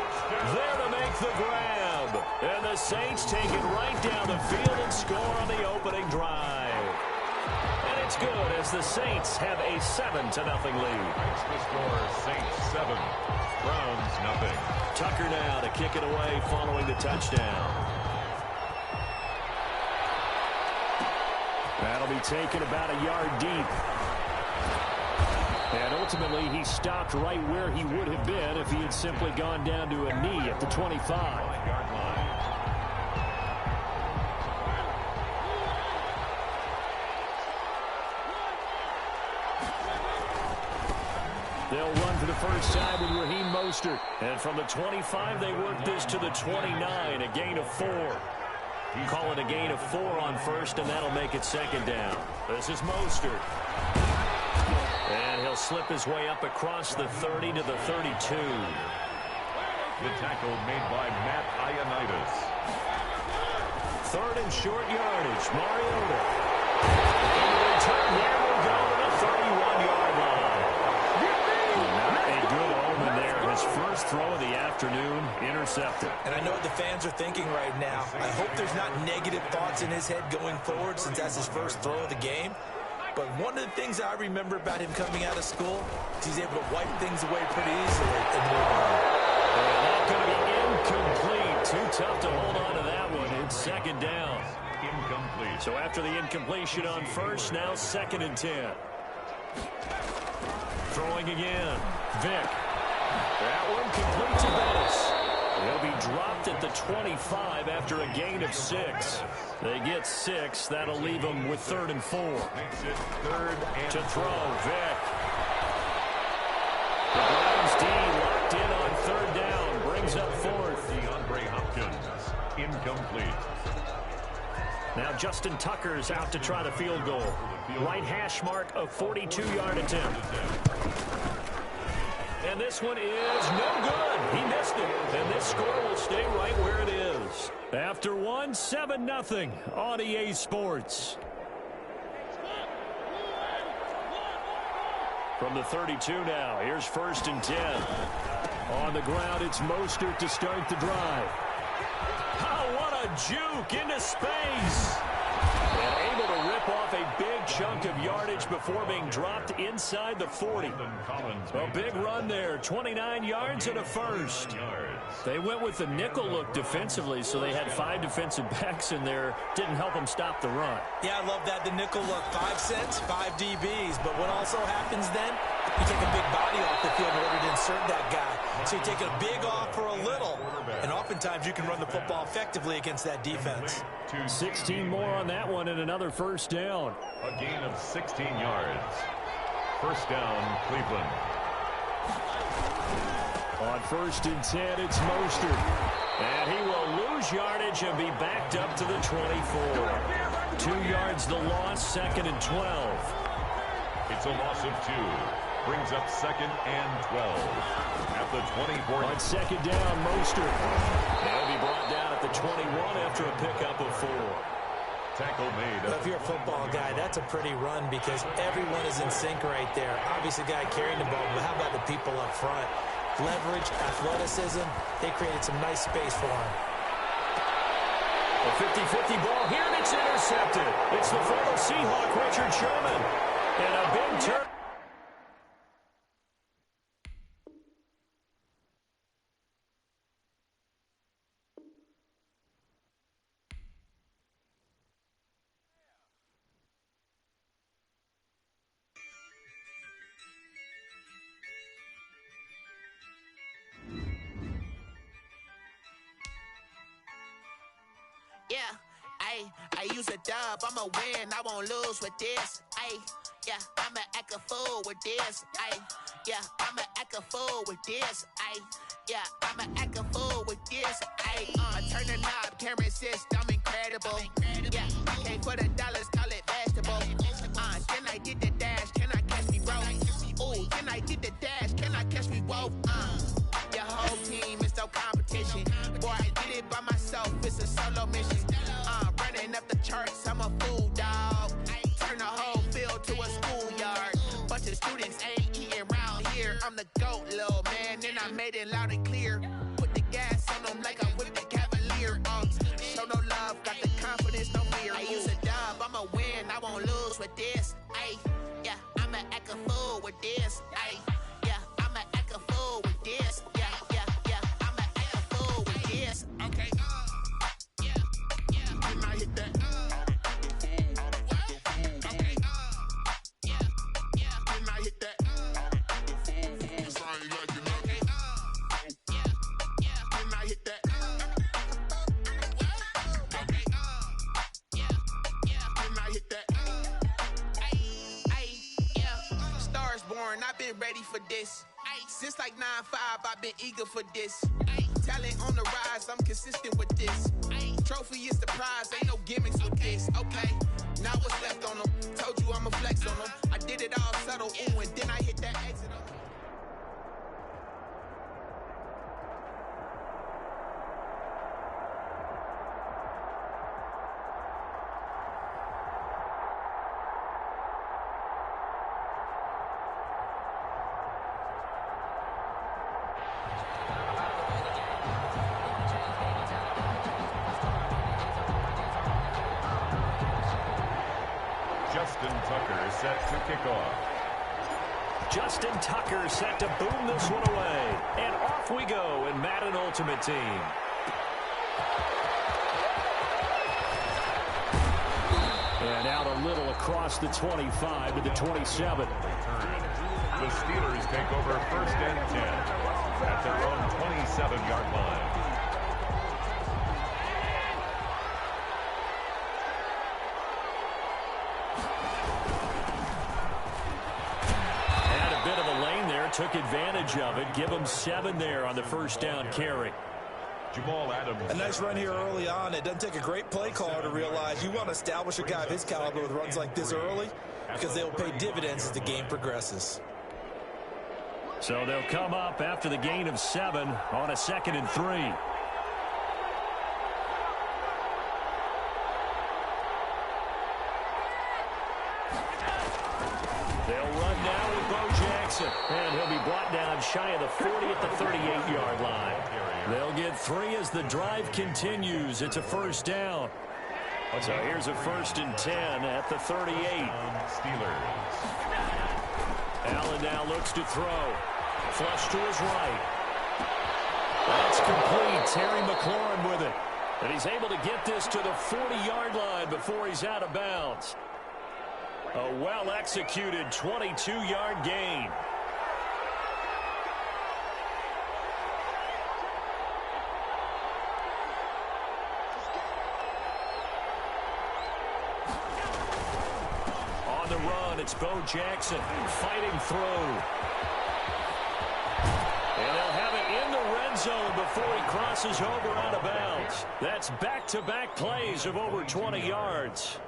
there to make the grab. And the Saints take it right down the field and score on the opening drive. And it's good as the Saints have a 7-0 lead. The score, Saints 7, Browns nothing. Tucker now to kick it away following the touchdown. That'll be taken about a yard deep. And ultimately, he stopped right where he would have been if he had simply gone down to a knee at the 25. They'll run for the first time with Raheem Mostert. And from the 25, they work this to the 29, a gain of 4. Call it a gain of 4 on 1st, and that'll make it 2nd down. This is Mostert. And he'll slip his way up across the 30 to the 32. The tackle made by Matt Ioannidis. 3rd and short yardage, Mariota. And the return here will go to the 31-yard line. Not a good omen there. His first throw of the afternoon, intercepted. And I know what the fans are thinking right now. I hope there's not negative thoughts in his head going forward since that's his first throw of the game. But one of the things I remember about him coming out of school is he's able to wipe things away pretty easily and move on. And that's going to be incomplete. Too tough to hold on to that one. It's 2nd down. Incomplete. So after the incompletion on 1st, now 2nd and 10. Throwing again. Vick. That one complete to Bettis. He'll be dropped at the 25 after a gain of 6. They get 6. That'll leave them with 3rd and 4. To throw, Vick. The Browns D locked in on 3rd down. Brings up 4th. DeAndre Hopkins, incomplete. Now Justin Tucker's out to try the field goal. Right hash mark, a 42-yard attempt. And this one is no good. He missed it. And this score will stay right where it is. After one, 7-0 on EA Sports. From the 32 now, here's 1st and 10. On the ground, it's Mostert to start the drive. Oh, what a juke into space. And able to rip off a big chunk of yardage before being dropped inside the 40. A big run there, 29 yards and a first. They went with the nickel look defensively, so they had 5 defensive backs in there. Didn't help them stop the run. Yeah, I love that, the nickel look. 5 cents, 5 DBs. But what also happens then, you take a big body off the field in order to insert that guy. So you take a big off for a little, and oftentimes you can run the football effectively against that defense. 16 more on that one and another 1st down. A gain of 16 yards. 1st down, Cleveland. On 1st and 10, it's Mostert. And he will lose yardage and be backed up to the 24. 2 yards the loss, 2nd and 12. It's a loss of 2. Brings up 2nd and 12. At the 24. On 2nd down, Mostert. He'll be brought down at the 21 after a pickup of 4. Tackle made. If you're a football guy, that's a pretty run because everyone is in sync right there. Obviously, the guy carrying the ball, but how about the people up front? Leverage, athleticism, they created some nice space for him. A 50-50 ball here, and it's intercepted. It's the former Seahawk, Richard Sherman. And a big turn. I use a dub, I'ma win, I won't lose with this. Yeah, I'ma act a fool with this. Yeah, I'ma act a fool with this. Yeah, I'ma act a fool with this. Turn the knob, camera assist, I'm incredible. Yeah, came for the dollars, call it vegetable. Then I did the dash, can I catch me, bro? Ooh, then I did the dash, can I catch me, whoa? Your whole team is no competition. Boy, I did it by myself, it's a solo mission. Running up the charts, I'm a fool, dog. Turn the whole field to a schoolyard. Bunch of students ain't eating round here. I'm the GOAT, little man, and I made it loud and clear. Put the gas on them like I whipped the Cavalier. Show no love, got the confidence, no fear. I use a dub, I'ma win, I won't lose with this. Yeah, I'ma act a fool with this. Yeah, I'ma act a fool with this. Yeah, I'ma act a fool with this. Okay. Hit that. Okay. Then I hit that. Cause I ain't like it. Okay. Then I hit that. Okay. Then I hit that. Yeah. Stars born, I've been ready for this. Since like 9-5, I've been eager for this. Talent on the rise, I'm consistent with this. Trophy is the prize, ain't no gimmicks with this. Okay, now what's left on them? Told you I'ma flex on them. I did it all subtle, ooh, and then I hit that exit on them. Justin Tucker set to kick off. Justin Tucker set to boom this one away. And off we go in Madden Ultimate Team. And out a little across the 25 to the 27. The Steelers take over 1st and 10 at their own 27-yard line. Had a bit of a lane there, took advantage of it. Give him 7 there on the first down carry. A nice run here early on. It doesn't take a great play caller to realize you want to establish a guy of his caliber with runs like this early because they will pay dividends as the game progresses. So they'll come up after the gain of 7 on a 2nd and 3. They'll run now with Bo Jackson, and he'll be brought down shy of the 40 at the 38-yard line. They'll get 3 as the drive continues. It's a first down. So here's a 1st and 10 at the 38. Steelers. Allen now looks to throw. Flush to his right. That's complete. Terry McLaurin with it. And he's able to get this to the 40-yard line before he's out of bounds. A well-executed 22-yard gain. On the run, it's Bo Jackson fighting through. And they'll have it in the red zone before he crosses over out of bounds. That's back-to-back plays of over 20 yards.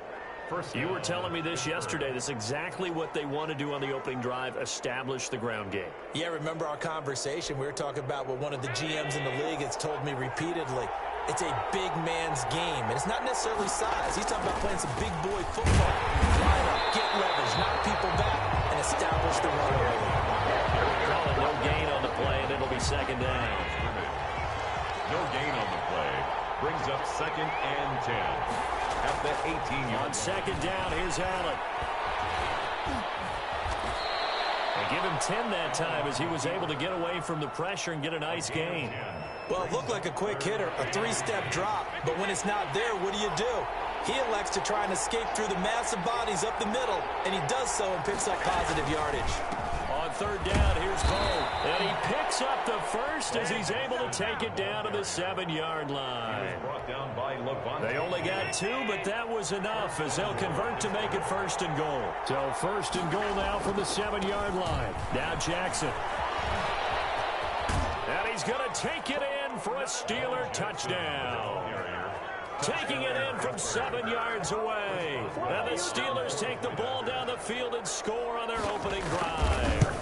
You were telling me this yesterday. This is exactly what they want to do on the opening drive, establish the ground game. Yeah, remember our conversation? We were talking about what one of the GMs in the league has told me repeatedly. It's a big man's game, and it's not necessarily size. He's talking about playing some big boy football. Line up, get leverage, knock people back, and establish the run early. Call it no gain on the play, and it'll be 2nd down. No gain on the play. Brings up 2nd and 10 at the 18-yard. On 2nd down, here's Allen. They give him 10 that time as he was able to get away from the pressure and get a nice gain. Well, it looked like a quick hitter, a 3-step drop, but when it's not there, what do? He elects to try and escape through the massive bodies up the middle, and he does so and picks up positive yardage. On 3rd down, here's Cole, and he picks up the first as he's able to take it down to the 7-yard line. They only got 2, but that was enough as they'll convert to make it 1st and goal. So 1st and goal now from the 7-yard line. Now Jackson. And he's going to take it in for a Steeler touchdown. Taking it in from 7 yards away. And the Steelers take the ball down the field and score on their opening drive.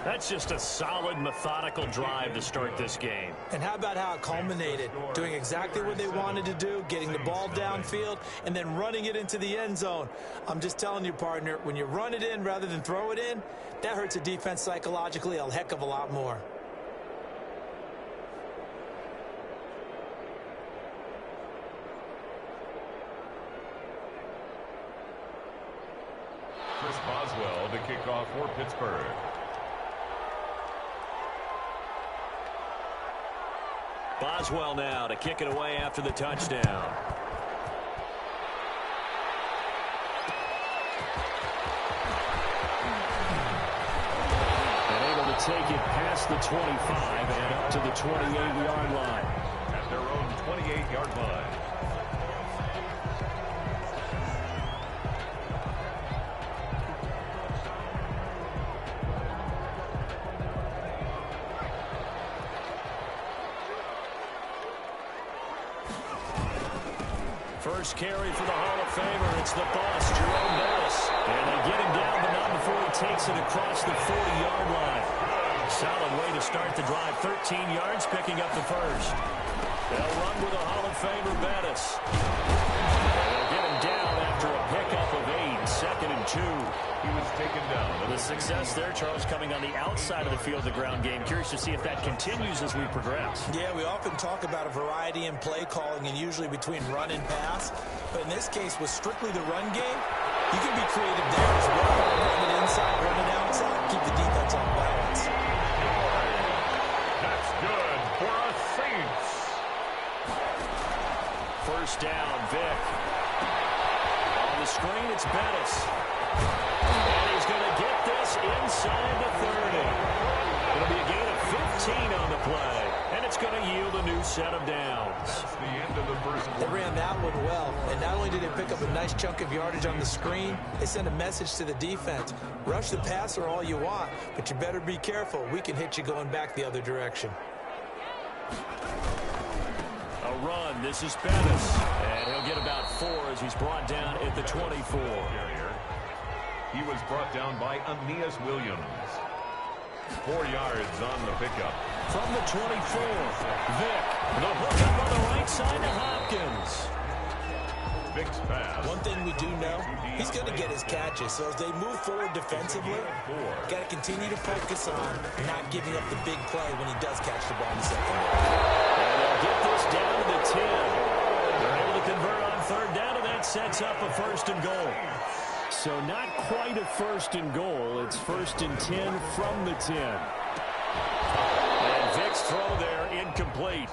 That's just a solid, methodical drive to start this game. And how about how it culminated? Doing exactly what they wanted to do, getting the ball downfield, and then running it into the end zone. I'm just telling you, partner, when you run it in rather than throw it in, that hurts a defense psychologically a heck of a lot more. Chris Boswell to kick off for Pittsburgh. Boswell now to kick it away after the touchdown. And able to take it past the 25 and up to the 28-yard line. At their own 28-yard line. First carry for the Hall of Famer. It's the boss, Jerome Bettis. And they get him down, but not before he takes it across the 40-yard line. Solid way to start the drive. 13 yards, picking up the first. They'll run with the Hall of Famer, Bettis. They'll get him down after a pickup of 8. 2nd and 2. He was taken down. The success there, Charles, coming on the outside of the field, the ground game. Curious to see if that continues as we progress. Yeah, we often talk about a variety in play calling and usually between run and pass. But in this case, with strictly the run game, you can be creative there as well. Run it inside, run it outside, keep the defense on balance. That's good for a Saints. First down, Vic. On the screen, it's Bettis. And he's going to get this inside the 30. It'll be a gain of 15 on the play, and it's going to yield a new set of downs. That's the end of the first quarter. They ran that one well, and not only did they pick up a nice chunk of yardage on the screen, they sent a message to the defense. Rush the passer all you want, but you better be careful. We can hit you going back the other direction. A run. This is Bettis, and he'll get about 4 as he's brought down at the 24. He was brought down by Aeneas Williams. 4 yards on the pickup. From the 24, Vick. The hook up on the right side to Hopkins. Vick's pass. One thing we do know, he's going to get his catches. So as they move forward defensively, got to continue to focus on not giving up the big play when he does catch the ball in the second. And they'll get this down to the 10. They're able to convert on third down, and that sets up a 1st and goal. So not quite a 1st and goal. It's 1st and 10 from the 10. And Vick's throw there incomplete.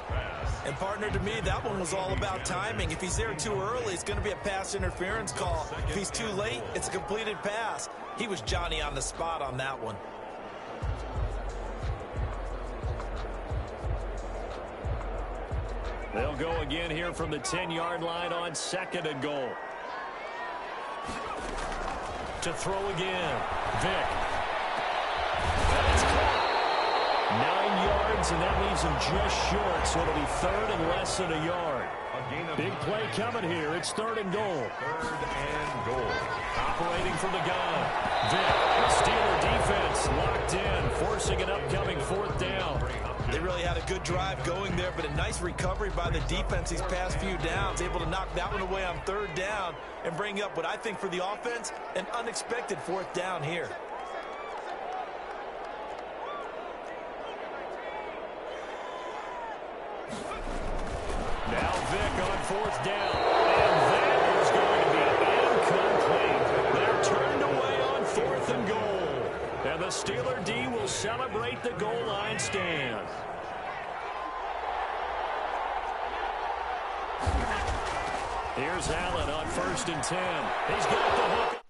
And partner, to me, that one was all about timing. If he's there too early, it's going to be a pass interference call. If he's too late, it's a completed pass. He was Johnny on the spot on that one. They'll go again here from the 10-yard line on 2nd and goal. To throw again, Vick. That's caught. 9 yards, and that leaves him just short, so it'll be 3rd and less than a yard. Big play coming here. It's 3rd and goal. 3rd and goal. Operating from the gun. Vick, the Steeler defense locked in, forcing an upcoming 4th down. They really had a good drive going there, but a nice recovery by the defense these past few downs, able to knock that one away on 3rd down and bring up what I think for the offense, an unexpected 4th down here. Now Vick on 4th down, and that is going to be incomplete. They're turned away on 4th and goal, and the Steeler D will celebrate the goal line stand. Here's Allen on 1st and 10. He's got the hook.